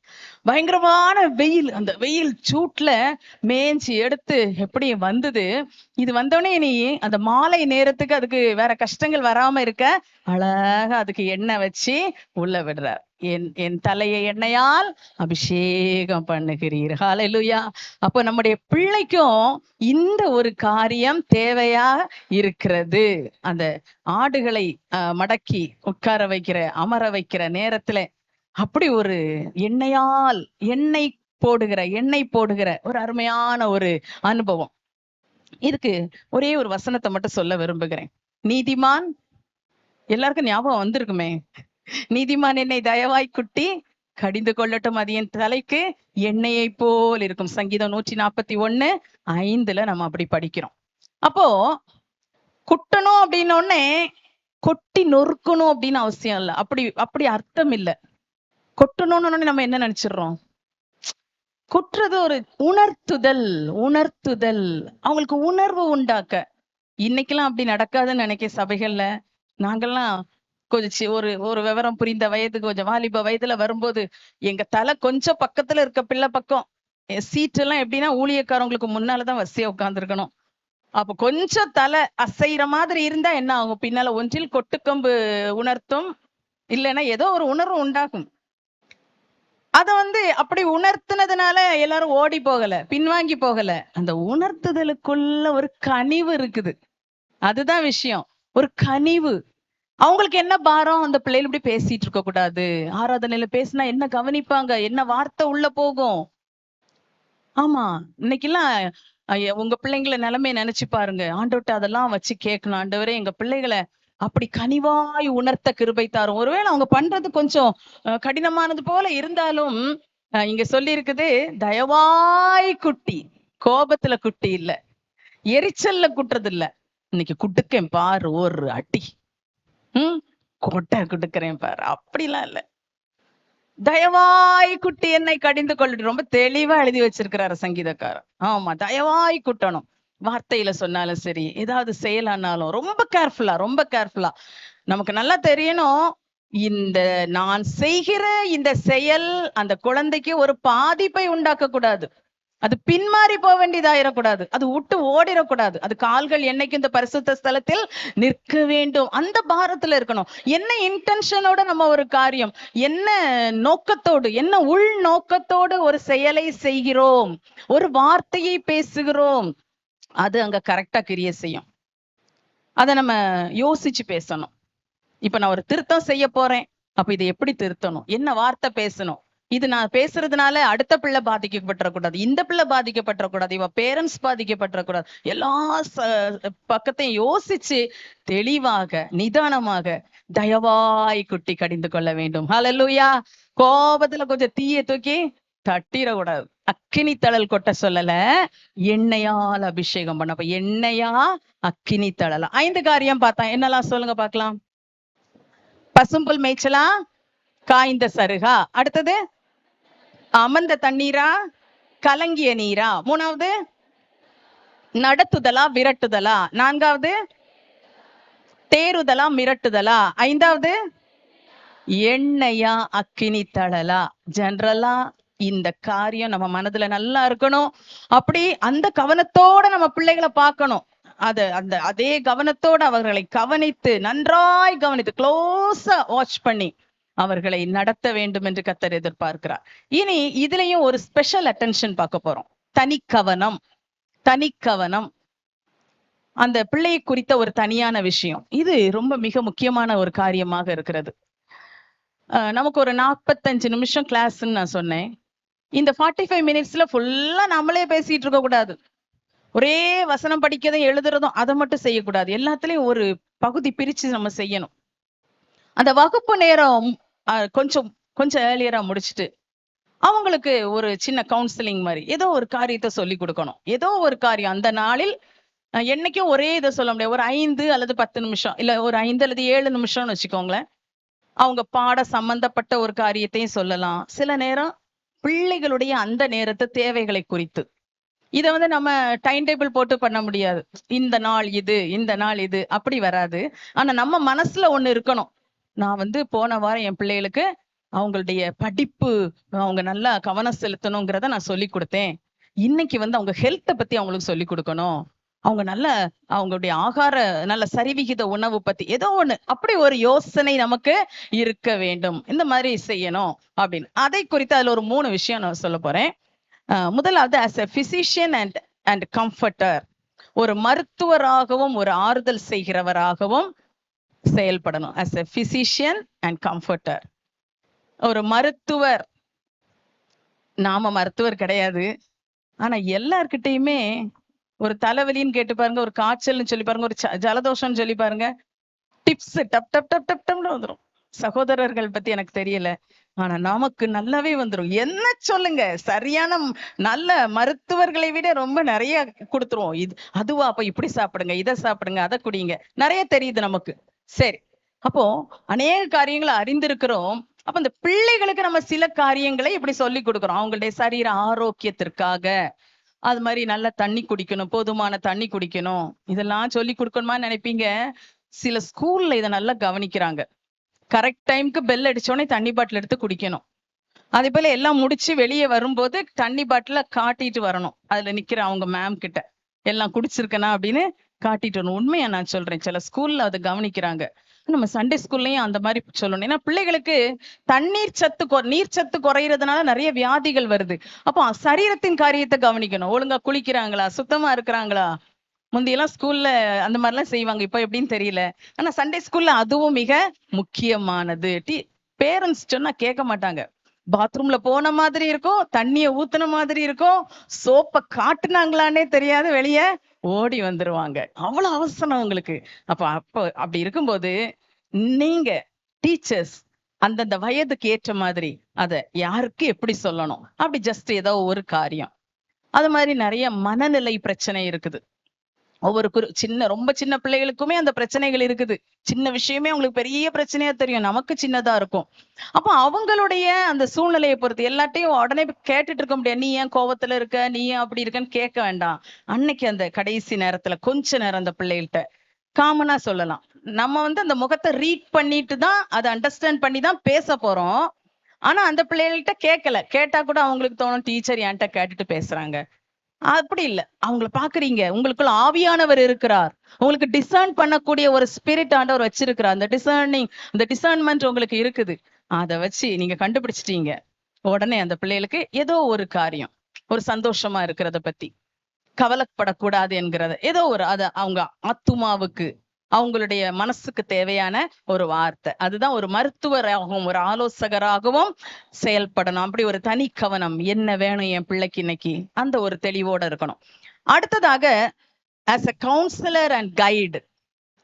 பயங்கரமான வெயில். அந்த வெயில் சூட்ல மேய்ச்சி எடுத்து எப்படி வந்தது. இது வந்தோடனே நீ அந்த மாலை நேரத்துக்கு அதுக்கு வேற கஷ்டங்கள் வராம இருக்க அழகா அதுக்கு எண்ணெய் வச்சு உள்ள விடுறார். என் தலையை எண்ணெயால் அபிஷேகம் பண்ணுகிறீர். ஹல்லேலூயா. அப்போ நம்முடைய பிள்ளைக்கும் இந்த ஒரு காரியம் தேவையா இருக்கிறது. அந்த ஆடுகளை மடக்கி உட்கார வைக்கிற, அமர வைக்கிற நேரத்துல அப்படி ஒரு எண்ணெய் போடுகிற ஒரு அருமையான ஒரு அனுபவம். இதுக்கு ஒரே ஒரு வசனத்தை மட்டும் சொல்ல விரும்புகிறேன். நீதிமான், எல்லாருக்கும் ஞாபகம் வந்திருக்குமே, நீதிமான் என்னை தயவாய் குட்டி கடிந்து கொள்ளட்டும், அது என் தலைக்கு எண்ணெயை போல் இருக்கும். சங்கீதம் 141:5 நம்ம அப்படி படிக்கிறோம். அப்போ குட்டணும் அப்படின்னோடனே கொட்டி நொறுக்கணும் அப்படின்னு அவசியம் இல்லை. அப்படி அப்படி அர்த்தம் இல்லை. கொட்டணும்னு நம்ம என்ன நினைச்சிடுறோம்? குற்றது ஒரு உணர்த்துதல். அவங்களுக்கு உணர்வு உண்டாக்க. இன்னைக்கெல்லாம் அப்படி நடக்காதுன்னு நினைக்க சபைகள்ல. நாங்கெல்லாம் கொஞ்சம் ஒரு விவரம் புரிந்த வயதுக்கு கொஞ்சம் வாலிப வயதுல வரும்போது எங்க தலை கொஞ்சம் பக்கத்துல இருக்க பிள்ளை பக்கம். சீட் எல்லாம் எப்படின்னா ஊழியக்காரங்களுக்கு முன்னாலதான் வசதியா உட்கார்ந்துருக்கணும். அப்ப கொஞ்சம் தலை அசைற மாதிரி இருந்தா என்ன ஆகும்? பின்னால ஒன்றில் கொட்டுக்கம்பு உணர்த்தும், இல்லைன்னா ஏதோ ஒரு உணர்வு உண்டாகும். அத அப்படி உணர்த்தினதுனால எல்லாரும் ஓடி போகல, பின்வாங்கி போகல. அந்த உணர்த்துதலுக்குள்ள ஒரு கனிவு இருக்குது. அதுதான் விஷயம். ஒரு கனிவு. அவங்களுக்கு என்ன பாரம்? அந்த பிள்ளைகள் இப்படி பேசிட்டு இருக்க கூடாது, ஆராதனையில பேசினா என்ன கவனிப்பாங்க, என்ன வார்த்தை உள்ள போகும். ஆமா, இன்னைக்கெல்லாம் உங்க பிள்ளைங்களை நிலைமையை நினைச்சு பாருங்க. ஆண்டவர்ட்ட அதெல்லாம் வச்சு கேட்கணும். ஆண்டவரே, எங்க பிள்ளைகளை அப்படி கனிவாய் உணர்த்த கிருபை தாரும். ஒருவேளை அவங்க பண்றது கொஞ்சம் கடினமானது போல இருந்தாலும் இங்க சொல்லி இருக்குது, தயவாய் குட்டி. கோபத்துல குட்டி இல்ல, எரிச்சல்ல குட்டுறது இல்ல. இன்னைக்கு குட்டுக்கேன் பாரு ஒரு அடி, கொட்டை குடுக்கிறேன் பாரு, அப்படிலாம் இல்ல. தயவாய் குட்டி என்னை கடிந்து கொள்ளட்டு. ரொம்ப தெளிவா எழுதி வச்சிருக்கிறாரு சங்கீதக்காரர். ஆமா, தயவாய் குட்டணும். வார்த்தையில சொன்னாலும் சரி, ஏதாவது செயலானாலும் ரொம்ப கேர்ஃபுல்லா. நமக்கு நல்லா தெரியணும், இந்த நான் செய்கிற இந்த செயல் அந்த குழந்தைக்கு ஒரு பாதிப்பை உண்டாக்க கூடாது. அது பின்மாறி போக வேண்டியதாயிடக்கூடாது. அது விட்டு ஓடிடக்கூடாது. அது கால்கள் என்னைக்கு இந்த பரிசுத்த ஸ்தலத்தில் நிற்க வேண்டும். அந்த பாரத்துல இருக்கணும். என்ன இன்டென்ஷனோட நம்ம ஒரு காரியம், என்ன நோக்கத்தோடு, என்ன உள் நோக்கத்தோடு ஒரு செயலை செய்கிறோம், ஒரு வார்த்தையை பேசுகிறோம், அது அங்க கரெக்டா கிரிய செய்யும். அதை நம்ம யோசிச்சு பேசணும். இப்ப நான் ஒரு திருத்தம் செய்ய போறேன், அப்ப இதை எப்படி திருத்தணும், என்ன வார்த்தை பேசணும், இது நான் பேசுறதுனால அடுத்த பிள்ளை பாதிக்கப்பட்டக்கூடாது, இந்த பிள்ளை பாதிக்கப்பட்டக்கூடாது, இவ பேரண்ட்ஸ் பாதிக்கப்பட்டக்கூடாது. எல்லா பக்கத்தையும் யோசிச்சு தெளிவாக நிதானமாக தயவாய் குட்டி கடிந்து கொள்ள வேண்டும். ஹல்லேலூயா. கோபத்துல கொஞ்சம் தீய தூக்கி தட்டிடக்கூடாது. அக்கினி தழல் கொட்ட சொல்லல, எண்ணெயால் அபிஷேகம் பண்ண. அப்ப எண்ணெயா அக்கினி தழலா? 5 காரியம் பார்த்தா என்னெல்லாம் சொல்லுங்க பார்க்கலாம். பசும்புல் மேய்ச்சலா, காய்ந்த சருகா, அடுத்தது அமர்ந்த தண்ணீரா, கலங்கிய நீரா, மூணாவது நடத்துதலா விரட்டுதலா, நான்காவது தேறுதலா மிரட்டுதலா, ஐந்தாவது எண்ணெயா அக்கினி தழலா. ஜெனரலா இந்த காரியம் நம்ம மனதுல நல்லா இருக்கணும். அப்படி அந்த கவனத்தோட நம்ம பிள்ளைகளை பார்க்கணும். அதே கவனத்தோட அவர்களை கவனித்து, நன்றாய் கவனித்து, க்ளோஸா வாட்ச் பண்ணி அவர்களை நடத்த வேண்டும் என்று கர்த்தர் எதிர்பார்க்கிறார். இனி இதுலயும் ஒரு ஸ்பெஷல் அட்டென்ஷன் பார்க்க போறோம். தனிக்கவனம். அந்த பிள்ளையை குறித்த ஒரு தனியான விஷயம். இது ரொம்ப மிக முக்கியமான ஒரு காரியமாக இருக்கிறது. நமக்கு ஒரு 45 நிமிஷம் கிளாஸ்ன்னு நான் சொன்னேன். இந்த 45 மினிட்ஸ்ல ஃபுல்லா நம்மளே பேசிட்டு இருக்க கூடாது. ஒரே வசனம் படிக்கிறதும் எழுதுறதும் அதை மட்டும் செய்யக்கூடாது. எல்லாத்துலயும் ஒரு பகுதி பிரிச்சு நம்ம செய்யணும். அந்த வகுப்பு நேரம் கொஞ்சம் ஏர்லியரா முடிச்சுட்டு அவங்களுக்கு ஒரு சின்ன கவுன்சிலிங் மாதிரி ஏதோ ஒரு காரியத்தை சொல்லி கொடுக்கணும். ஏதோ ஒரு காரியம் அந்த நாளில், என்னைக்கும் ஒரே இதை சொல்ல முடியாது. ஒரு 5 அல்லது 10 நிமிஷம், இல்ல ஒரு 5 அல்லது 7 நிமிஷம்னு வச்சுக்கோங்களேன். அவங்க பாட சம்பந்தப்பட்ட ஒரு காரியத்தையும் சொல்லலாம். சில நேரம் பிள்ளைகளுடைய அந்த நேரத்து தேவைகளை குறித்து. இதை நம்ம டைம் டேபிள் போட்டு பண்ண முடியாது. இந்த நாள் இது, இந்த நாள் இது, அப்படி வராது. ஆனா நம்ம மனசுல ஒண்ணு இருக்கணும். நான் போன வாரம் என் பிள்ளைகளுக்கு அவங்களுடைய படிப்பு, அவங்க நல்லா கவனம் செலுத்தணுங்கிறத நான் சொல்லி கொடுத்தேன். இன்னைக்கு அவங்க ஹெல்த்தை பத்தி அவங்களுக்கு சொல்லி கொடுக்கணும். அவங்க அவங்களுடைய ஆகார நல்ல சரிவிகித உணவு பத்தி ஏதோ ஒண்ணு, அப்படி ஒரு யோசனை நமக்கு இருக்க வேண்டும். இந்த மாதிரி செய்யணும் அப்படின்னு. அதை குறித்து அதுல ஒரு 3 விஷயம் நான் சொல்ல போறேன். முதலாவது, as a physician and comforter, ஒரு மருத்துவராகவும் ஒரு ஆறுதல் செய்கிறவராகவும் செயல்படணும். as a physician and comforter. ஒரு மருத்துவர், நாம மருத்துவர் கிடையாது, ஆனா எல்லார்கிட்டயுமே ஒரு தலைவலின்னு கேட்டு பாருங்க, ஒரு காய்ச்சல்னு சொல்லி பாருங்க, ஒரு ஜலதோஷம்னு சொல்லி பாருங்க, டிப்ஸ் டப் டப் டப் டப் டப்னு வந்துடும். சகோதரர்கள் பத்தி எனக்கு தெரியல, ஆனா நமக்கு நல்லாவே வந்துரும். என்ன சொல்லுங்க, சரியான நல்ல மருத்துவர்களை விட ரொம்ப நிறைய கொடுத்துருவோம். இது அதுவா, அப்ப இப்படி சாப்பிடுங்க, இதை சாப்பிடுங்க, அதை குடிங்க, நிறைய தெரியுது நமக்கு. சரி, அப்போ அநேக காரியங்களை அறிந்திருக்கிறோம். அப்ப இந்த பிள்ளைகளுக்கு நம்ம சில காரியங்களை இப்படி சொல்லி கொடுக்கிறோம், அவங்களுடைய சரீர ஆரோக்கியத்திற்காக. அது மாதிரி நல்லா தண்ணி குடிக்கணும், போதுமான தண்ணி குடிக்கணும், இதெல்லாம் சொல்லி கொடுக்கணுமா நினைப்பீங்க. சில ஸ்கூல்ல இதை நல்லா கவனிக்கிறாங்க. கரெக்ட் டைம்க்கு பெல் அடிச்சோடனே தண்ணி பாட்டில் எடுத்து குடிக்கணும். அதே போல எல்லாம் முடிச்சு வெளியே வரும்போது தண்ணி பாட்டில காட்டிட்டு வரணும். அதுல நிக்கிற அவங்க மேம் கிட்ட எல்லாம் குடிச்சிருக்கனா அப்படின்னு காட்டிட்டு வரணும். உண்மையா நான் சொல்றேன், சில ஸ்கூல்ல அதை கவனிக்கிறாங்க. நம்ம சண்டே ஸ்கூல்லயும் அந்த மாதிரி சொல்லணும். ஏன்னா பிள்ளைகளுக்கு தண்ணீர் சத்து நீர் சத்து குறையிறதுனால நிறைய வியாதிகள் வருது. அப்போ சரீரத்தின் காரியத்தை கவனிக்கணும். ஒழுங்கா குளிக்கிறாங்களா, சுத்தமா இருக்கிறாங்களா. முந்தையெல்லாம் ஸ்கூல்ல அந்த மாதிரிலாம் செய்வாங்க, இப்ப எப்படின்னு தெரியல. ஆனா சண்டே ஸ்கூல்ல அதுவும் மிக முக்கியமானது. பேரண்ட்ஸ் சொன்னா கேட்க மாட்டாங்க. பாத்ரூம்ல போன மாதிரி இருக்கும், தண்ணிய ஊத்துன மாதிரி இருக்கும், சோப்ப காட்டுனாங்களான்னே தெரியாது, வெளிய ஓடி வந்துருவாங்க. அவ்வளவு அவசரம் உங்களுக்கு. அப்ப அப்படி இருக்கும்போது நீங்க டீச்சர்ஸ் அந்தந்த வயதுக்கு ஏற்ற மாதிரி அத யாருக்கு எப்படி சொல்லணும், அப்படி ஜஸ்ட் ஏதோ ஒரு காரியம். அது மாதிரி நிறைய மனநிலை பிரச்சனை இருக்குது. ஒவ்வொரு ரொம்ப சின்ன பிள்ளைகளுக்குமே அந்த பிரச்சனைகள் இருக்குது. சின்ன விஷயமே அவங்களுக்கு பெரிய பிரச்சனையா தெரியும், நமக்கு சின்னதா இருக்கும். அப்ப அவங்களுடைய அந்த சூழ்நிலையை பொறுத்து எல்லாத்தையும் உடனே கேட்டுட்டு இருக்க முடியாது. நீ ஏன் கோவத்துல இருக்க, நீ ஏன் அப்படி இருக்கன்னு கேட்க வேண்டாம். அன்னைக்கு அந்த கடைசி நேரத்துல கொஞ்ச நேரம் அந்த பிள்ளைகள்கிட்ட காமனா சொல்லலாம். நம்ம அந்த முகத்தை ரீட் பண்ணிட்டு தான், அதை அண்டர்ஸ்டாண்ட் பண்ணி தான் பேச போறோம். ஆனா அந்த பிள்ளைகள்கிட்ட கேட்கல, கேட்டா கூட அவங்களுக்கு தோணும் டீச்சர் என்கிட்ட கேட்டுட்டு பேசுறாங்க. அப்படி இல்ல, அவங்கள பாக்குறீங்க, உங்களுக்குள்ள ஆவியானவர் இருக்கிறார், உங்களுக்கு டிசர்ன் பண்ணக்கூடிய ஒரு ஸ்பிரிட் ஆண்டவர் வச்சிருக்கிறார். அந்த டிசர்ன்மெண்ட் உங்களுக்கு இருக்குது. அதை வச்சு நீங்க கண்டுபிடிச்சிட்டீங்க. உடனே அந்த பிள்ளைகளுக்கு ஏதோ ஒரு காரியம், ஒரு சந்தோஷமா இருக்கிறத பத்தி கவலைப்படக்கூடாது என்கிறத ஏதோ ஒரு அவங்க ஆத்துமாவுக்கு, அவங்களுடைய மனசுக்கு தேவையான ஒரு வார்த்தை. அதுதான் ஒரு மருத்துவராகவும் ஒரு ஆலோசகராகவும் செயல்படணும். அப்படி ஒரு தனி கவனம், என்ன வேணும் என் பிள்ளைக்கு இன்னைக்கு, அந்த ஒரு தெளிவோட இருக்கணும். அடுத்ததாக as a counsellor and guide,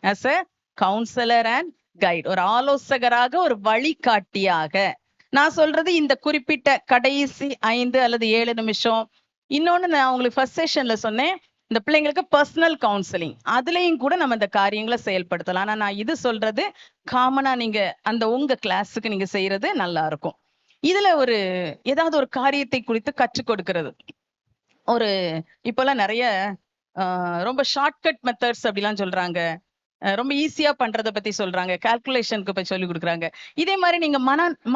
as a counsellor and guide, ஒரு ஆலோசகராக, ஒரு வழிகாட்டியாக. நான் சொல்றது இந்த குறிப்பிட்ட கடைசி 5 அல்லது 7 நிமிஷம். இன்னொன்னு நான் உங்களுக்கு ஃபர்ஸ்ட் செஷன்ல சொன்னேன், இந்த பிள்ளைங்களுக்கு பர்சனல் கவுன்சிலிங், அதுலயும் கூட நம்ம இந்த காரியங்களை செயல்படுத்தலாம். ஆனா நான் இது சொல்றது காமனா நீங்க அந்த உங்க கிளாஸுக்கு நீங்க செய்யறது நல்லா இருக்கும். இதுல ஒரு ஏதாவது ஒரு காரியத்தை குறித்து கற்றுக் கொடுக்கிறது. ஒரு இப்பெல்லாம் நிறைய ரொம்ப ஷார்ட்கட் மெத்தட்ஸ் அப்படிலாம் சொல்றாங்க, ரொம்ப ஈஸியா பண்றத பத்தி சொல்றாங்க, கால்குலேஷனுக்கு போய் சொல்லி கொடுக்குறாங்க. இதே மாதிரி நீங்க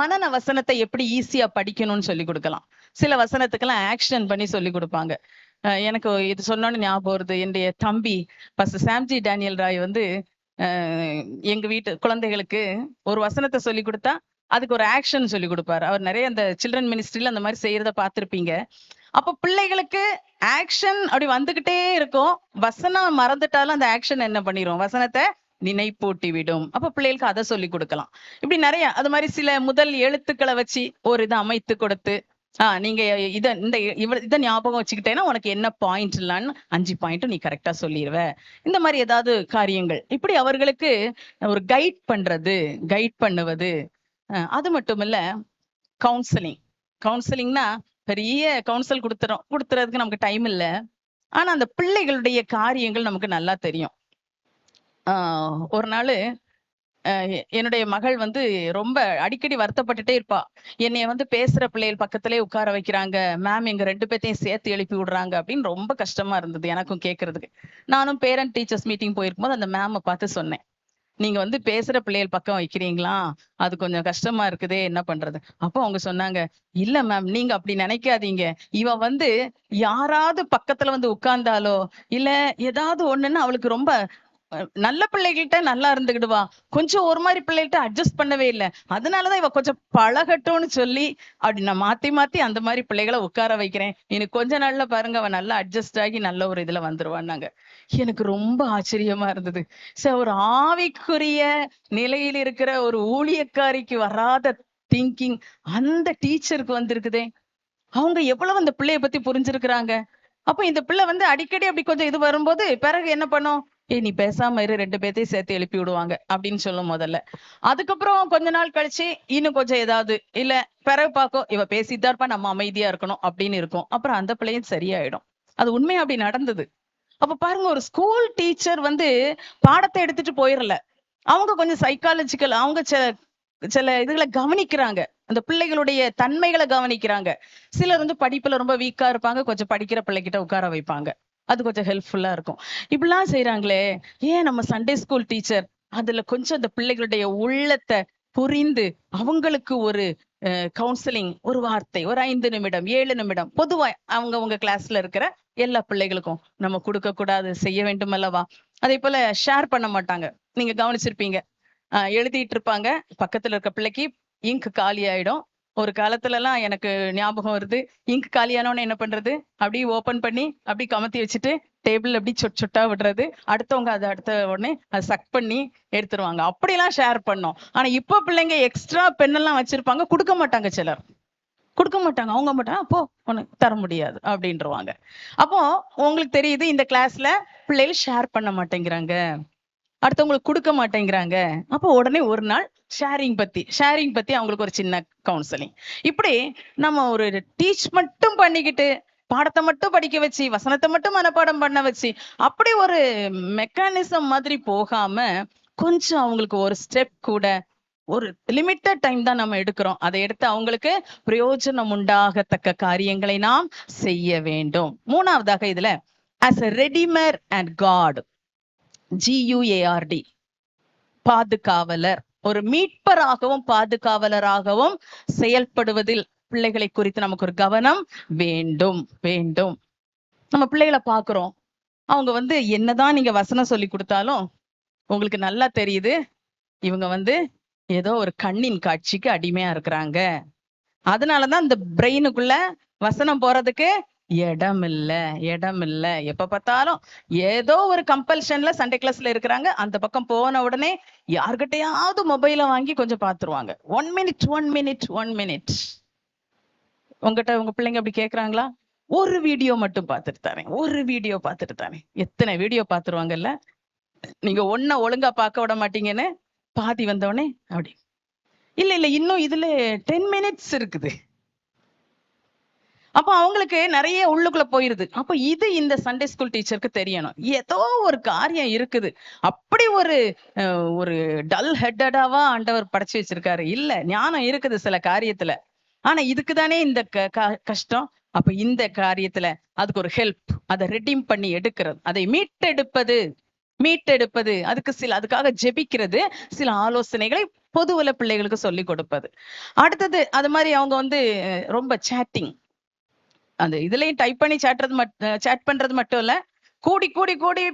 மனன வசனத்தை எப்படி ஈஸியா படிக்கணும்னு சொல்லி கொடுக்கலாம். சில வசனத்துக்கெல்லாம் ஆக்ஷன் பண்ணி சொல்லி கொடுப்பாங்க. எனக்கு இது சொன்னோன்னு ஞாபகம் வருது, என்னுடைய தம்பி பாஸ்டர் சாம்ஜி டேனியல் ராய் எங்க வீட்டு குழந்தைகளுக்கு ஒரு வசனத்தை சொல்லி கொடுத்தா அதுக்கு ஒரு ஆக்ஷன் சொல்லி கொடுப்பாரு. அவர் நிறைய அந்த சில்ட்ரன் மினிஸ்ட்ரியில அந்த மாதிரி செய்யறத பார்த்திருப்பீங்க. அப்ப பிள்ளைகளுக்கு ஆக்ஷன் அப்படி வந்துகிட்டே இருக்கும். வசனம் மறந்துட்டாலும் அந்த ஆக்ஷன் என்ன பண்ணிரும், வசனத்தை நினைப்பூட்டி விடும். அப்ப பிள்ளைகளுக்கு அதை சொல்லி கொடுக்கலாம். இப்படி நிறைய அது மாதிரி சில முதல் எழுத்துக்களை வச்சு ஒரு இதை அமைத்து கொடுத்து, நீங்க இதை ஞாபகம் வச்சுக்கிட்டேன்னா உனக்கு என்ன பாயிண்ட் இல்லன்னு 5 பாயிண்ட் நீ கரெக்டா சொல்லிடுவ. இந்த மாதிரி ஏதாவது காரியங்கள் இப்படி அவர்களுக்கு ஒரு கைட் பண்ணுவது. அது மட்டும் இல்ல, கவுன்சிலிங்னா பெரிய கவுன்சில் கொடுத்துறதுக்கு நமக்கு டைம் இல்ல. ஆனா அந்த பிள்ளைகளுடைய காரியங்கள் நமக்கு நல்லா தெரியும். ஒரு நாள் என்னுடைய மகள் ரொம்ப அடிக்கடி வருத்தப்பட்டுட்டே இருப்பா. என்னைய பேசுற பிள்ளைகள் பக்கத்திலே உட்கார வைக்கிறாங்க மேம், எங்க 2 பேத்தையும் சேர்த்து எழுப்பி விடுறாங்க அப்படின்னு ரொம்ப கஷ்டமா இருந்தது எனக்கும் கேட்கறதுக்கு. நானும் பேரண்ட் டீச்சர்ஸ் மீட்டிங் போயிருக்கும் போது அந்த மேம பார்த்து சொன்னேன், நீங்க பேசுற பிள்ளைகள் பக்கம் வைக்கிறீங்களா, அது கொஞ்சம் கஷ்டமா இருக்குதே, என்ன பண்றது. அப்போ அவங்க சொன்னாங்க, இல்ல மேம், நீங்க அப்படி நினைக்காதீங்க, இவ யாராவது பக்கத்துல உட்கார்ந்தாலோ இல்ல ஏதாவது ஒண்ணுன்னு அவளுக்கு ரொம்ப நல்ல பிள்ளைகள்கிட்ட நல்லா இருந்துகிடுவா, கொஞ்சம் ஒரு மாதிரி பிள்ளைகிட்ட அட்ஜஸ்ட் பண்ணவே இல்லை, அதனாலதான் இவ கொஞ்சம் பழகட்டும்னு சொல்லி அப்படி நான் மாத்தி அந்த மாதிரி பிள்ளைகளை உட்கார வைக்கிறேன். எனக்கு கொஞ்ச நாள்ல பாருங்க அவ நல்லா அட்ஜஸ்ட் ஆகி நல்ல ஒரு இதுல வந்துருவான்னாங்க. எனக்கு ரொம்ப ஆச்சரியமா இருந்தது. ஒரு ஆவிக்குரிய நிலையில் இருக்கிற ஒரு ஊழியக்காரிக்கு வராத திங்கிங் அந்த டீச்சருக்கு வந்திருக்குதே. அவங்க எவ்வளவு அந்த பிள்ளைய பத்தி புரிஞ்சிருக்கிறாங்க. அப்ப இந்த பிள்ளை அடிக்கடி அப்படி கொஞ்சம் இது வரும்போது பிறகு என்ன பண்ணும், நீ பேசாம இரு, 2 பேத்தையும் சேர்த்து எழுப்பி விடுவாங்க அப்படின்னு சொல்லும் முதல்ல. அதுக்கப்புறம் கொஞ்ச நாள் கழிச்சு இன்னும் கொஞ்சம் ஏதாவது இல்ல பிறகு பாக்கும், இவ பேசிட்டு இருப்பா, நம்ம அமைதியா இருக்கணும் அப்படின்னு இருக்கும். அப்புறம் அந்த பிள்ளையும் சரியாயிடும். அது உண்மையா அப்படி நடந்தது. அப்ப பாருங்க, ஒரு ஸ்கூல் டீச்சர் வந்து பாடத்தை எடுத்துட்டு போயிடல. அவங்க கொஞ்சம் சைக்காலஜிக்கல், அவங்க சில இதுகளை கவனிக்கிறாங்க, அந்த பிள்ளைகளுடைய தன்மைகளை கவனிக்கிறாங்க. சிலர் வந்து படிப்புல ரொம்ப வீக்கா இருப்பாங்க, கொஞ்சம் படிக்கிற பிள்ளைகிட்ட உட்கார வைப்பாங்க. அது கொஞ்சம் ஹெல்ப்ஃபுல்லா இருக்கும். இப்படிலாம் செய்யறாங்களே, ஏன் நம்ம சண்டே ஸ்கூல் டீச்சர் அதுல கொஞ்சம் அந்த பிள்ளைகளுடைய உள்ளத்தை புரிந்து அவங்களுக்கு ஒரு கவுன்சிலிங், ஒரு வார்த்தை, ஒரு 5 நிமிடம் 7 நிமிடம் பொதுவா அவங்க கிளாஸ்ல இருக்கிற எல்லா பிள்ளைகளுக்கும் நம்ம கொடுக்க கூடாது, செய்ய வேண்டும் அல்லவா? அதே போல ஷேர் பண்ண மாட்டாங்க. நீங்க கவனிச்சிருப்பீங்க, எழுதிட்டு இருப்பாங்க, பக்கத்துல இருக்க பிள்ளைக்கு இங்க் காலி ஆயிடும். ஒரு காலத்துல எல்லாம் எனக்கு ஞாபகம் வருது, இங்க் காலியானோன்னு என்ன பண்றது, அப்படி ஓபன் பண்ணி அப்படி கமத்தி வச்சுட்டு டேபிள் அப்படி சொட்டா விடுறது, அடுத்தவங்க அதை அடுத்த உடனே அதை சக் பண்ணி எடுத்துருவாங்க. அப்படிலாம் ஷேர் பண்ணோம். ஆனா இப்ப பிள்ளைங்க எக்ஸ்ட்ரா பெண்ணெல்லாம் வச்சிருப்பாங்க, கொடுக்க மாட்டாங்க. சிலர் கொடுக்க மாட்டாங்க, அவங்க மாட்டாங்க, போ உனக்கு தர முடியாது அப்படின்றவாங்க. அப்போ உங்களுக்கு தெரியுது, இந்த கிளாஸ்ல பிள்ளைகள் ஷேர் பண்ண மாட்டேங்கிறாங்க, அடுத்தவங்களுக்கு கொடுக்க மாட்டேங்கிறாங்க. அப்போ உடனே ஒரு நாள் ஷேரிங் பத்தி அவங்களுக்கு ஒரு சின்ன கவுன்சிலிங். இப்படி நம்ம ஒரு டீச் மட்டும் பண்ணிக்கிட்டு பாடத்தை மட்டும் படிக்க வச்சு வசனத்தை மட்டும் மனப்பாடம் பண்ண வச்சு அப்படி ஒரு மெக்கானிசம் மாதிரி போகாம, கொஞ்சம் அவங்களுக்கு ஒரு ஸ்டெப் கூட, ஒரு லிமிட்டட் டைம் தான் நம்ம எடுக்கிறோம், அதை எடுத்து அவங்களுக்கு பிரயோஜனம் உண்டாகத்தக்க காரியங்களை நாம் செய்ய வேண்டும். மூணாவதாக இதுல as a redeemer and God, GUARD, பாதுகாவலர், ஒரு மீட்பராகவும் பாதுகாவலராகவும் செயல்படுவதில் பிள்ளைகளை குறித்து நமக்கு ஒரு கவனம் வேண்டும் வேண்டும். நம்ம பிள்ளைகளை பாக்குறோம், அவங்க வந்து என்னதான் நீங்க வசனம் சொல்லி கொடுத்தாலும் உங்களுக்கு நல்லா தெரியுது, இவங்க வந்து ஏதோ ஒரு கண்ணின் காட்சிக்கு அடிமையா இருக்கிறாங்க. அதனாலதான் இந்த பிரெயினுக்குள்ள வசனம் போறதுக்கு இடம் இல்ல. எப்ப பார்த்தாலும் ஏதோ ஒரு கம்பல்ஷன்ல சண்டே கிளாஸ்ல இருக்கிறாங்க, அந்த பக்கம் போன உடனே யார்கிட்டயாவது மொபைல வாங்கி கொஞ்சம் பாத்துருவாங்க. 1 மினிட். உங்ககிட்ட உங்க பிள்ளைங்க அப்படி கேக்குறாங்களா? ஒரு வீடியோ மட்டும் பார்த்துட்டு தரேன். எத்தனை வீடியோ பாத்துருவாங்கல்ல. நீங்க ஒன்ன ஒழுங்கா பார்க்க விட மாட்டீங்கன்னு பாதி வந்தவனே அப்படி இல்ல இன்னும் இதுல 10 மினிட்ஸ் இருக்குது. அப்ப அவங்களுக்கு நிறைய உள்ளுக்குள்ள போயிருது. அப்ப இது இந்த சண்டே ஸ்கூல் டீச்சருக்கு தெரியணும், ஏதோ ஒரு காரியம் இருக்குது. அப்படி ஒரு டல் ஹெட்டடாவா ஆண்டவர் படைச்சு வச்சிருக்காரு இல்ல, ஞானம் இருக்குது சில காரியத்துல. ஆனா இதுக்குதானே இந்த கஷ்டம். அப்ப இந்த காரியத்துல அதுக்கு ஒரு ஹெல்ப், அதை ரெடீம் பண்ணி எடுக்கிறது, அதை மீட்டெடுப்பது, அதுக்காக ஜெபிக்கிறது, சில ஆலோசனைகளை பொதுவுல பிள்ளைகளுக்கு சொல்லி கொடுப்பது. அடுத்தது அது மாதிரி அவங்க வந்து ரொம்ப சேட்டிங், அந்த இதுலயும் டைப் பண்ணி சேட் பண்றது மட்டும் இல்ல, கூடி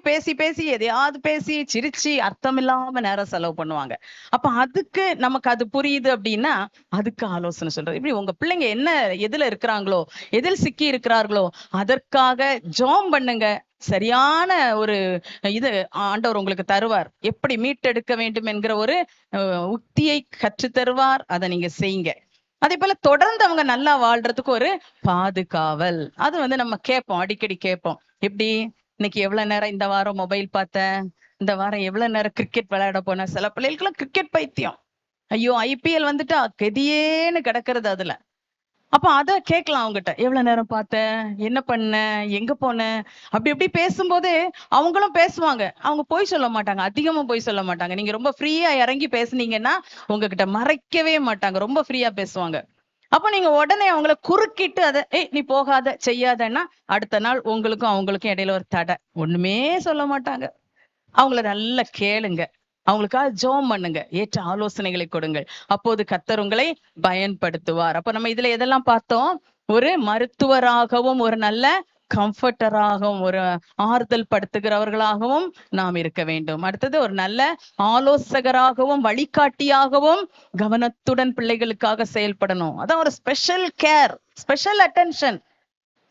பேசி எதையாவது பேசி சிரிச்சு அர்த்தம் இல்லாம நேரம் செலவு பண்ணுவாங்க. அப்ப அதுக்கு நமக்கு அது புரியுது அப்படின்னா அதுக்கு ஆலோசனை சொல்றது. இப்படி உங்க பிள்ளைங்க என்ன எதுல இருக்கிறாங்களோ, எதில் சிக்கி இருக்கிறார்களோ அதற்காக ஜோம் பண்ணுங்க. சரியான ஒரு இது ஆண்டவர் உங்களுக்கு தருவார், எப்படி மீட்டெடுக்க வேண்டும் என்கிற ஒரு உத்தியை கற்று தருவார். அதை நீங்க செய்யுங்க. அதே போல தொடர்ந்து அவங்க நல்லா வாழ்றதுக்கு ஒரு பாதுகாவல், அது வந்து நம்ம கேட்போம், அடிக்கடி கேட்போம். எப்படி இன்னைக்கு எவ்வளவு நேரம் இந்த வாரம் மொபைல் பார்த்தேன், இந்த வாரம் எவ்வளவு நேரம் கிரிக்கெட் விளையாட போனேன். சில பிள்ளைகளுக்குலாம் கிரிக்கெட் பைத்தியம், ஐயோ IPL வந்துட்டா கெதியேன்னு கிடக்குறது அதுல. அப்ப அத கேட்கலாம் அவங்ககிட்ட, எவ்வளவு நேரம் பார்த்தேன், என்ன பண்ண, எங்க போன, அப்படி பேசும்போது அவங்களும் பேசுவாங்க. அவங்க போய் சொல்ல மாட்டாங்க, அதிகமா போய் சொல்ல மாட்டாங்க. நீங்க ரொம்ப ஃப்ரீயா இறங்கி பேசுனீங்கன்னா உங்ககிட்ட மறைக்கவே மாட்டாங்க, ரொம்ப ஃப்ரீயா பேசுவாங்க. அப்ப நீங்க உடனே அவங்கள குறுக்கிட்டு அதை நீ போகாத செய்யாதன்னா அடுத்த நாள் உங்களுக்கும் அவங்களுக்கும் இடையில ஒரு தடை. ஒண்ணுமே சொல்ல மாட்டாங்க. அவங்கள நல்லா கேளுங்க, அவங்களுக்காக ஜெபம் பண்ணுங்க, ஏற்ற ஆலோசனைகளை கொடுங்கள், அப்போது கர்த்தர் உங்களை பயன்படுத்துவார். அப்ப நம்ம இதுல எதெல்லாம் பார்த்தோம்? ஒரு மருத்துவராகவும், ஒரு நல்ல கம்ஃபர்டராகவும், ஒரு ஆறுதல் படுத்துகிறவர்களாகவும் நாம் இருக்க வேண்டும். அடுத்தது ஒரு நல்ல ஆலோசகராகவும் வழிகாட்டியாகவும் கவனத்துடன் பிள்ளைகளுக்காக செயல்படணும். அதான் ஒரு ஸ்பெஷல் கேர், ஸ்பெஷல் அட்டென்ஷன்.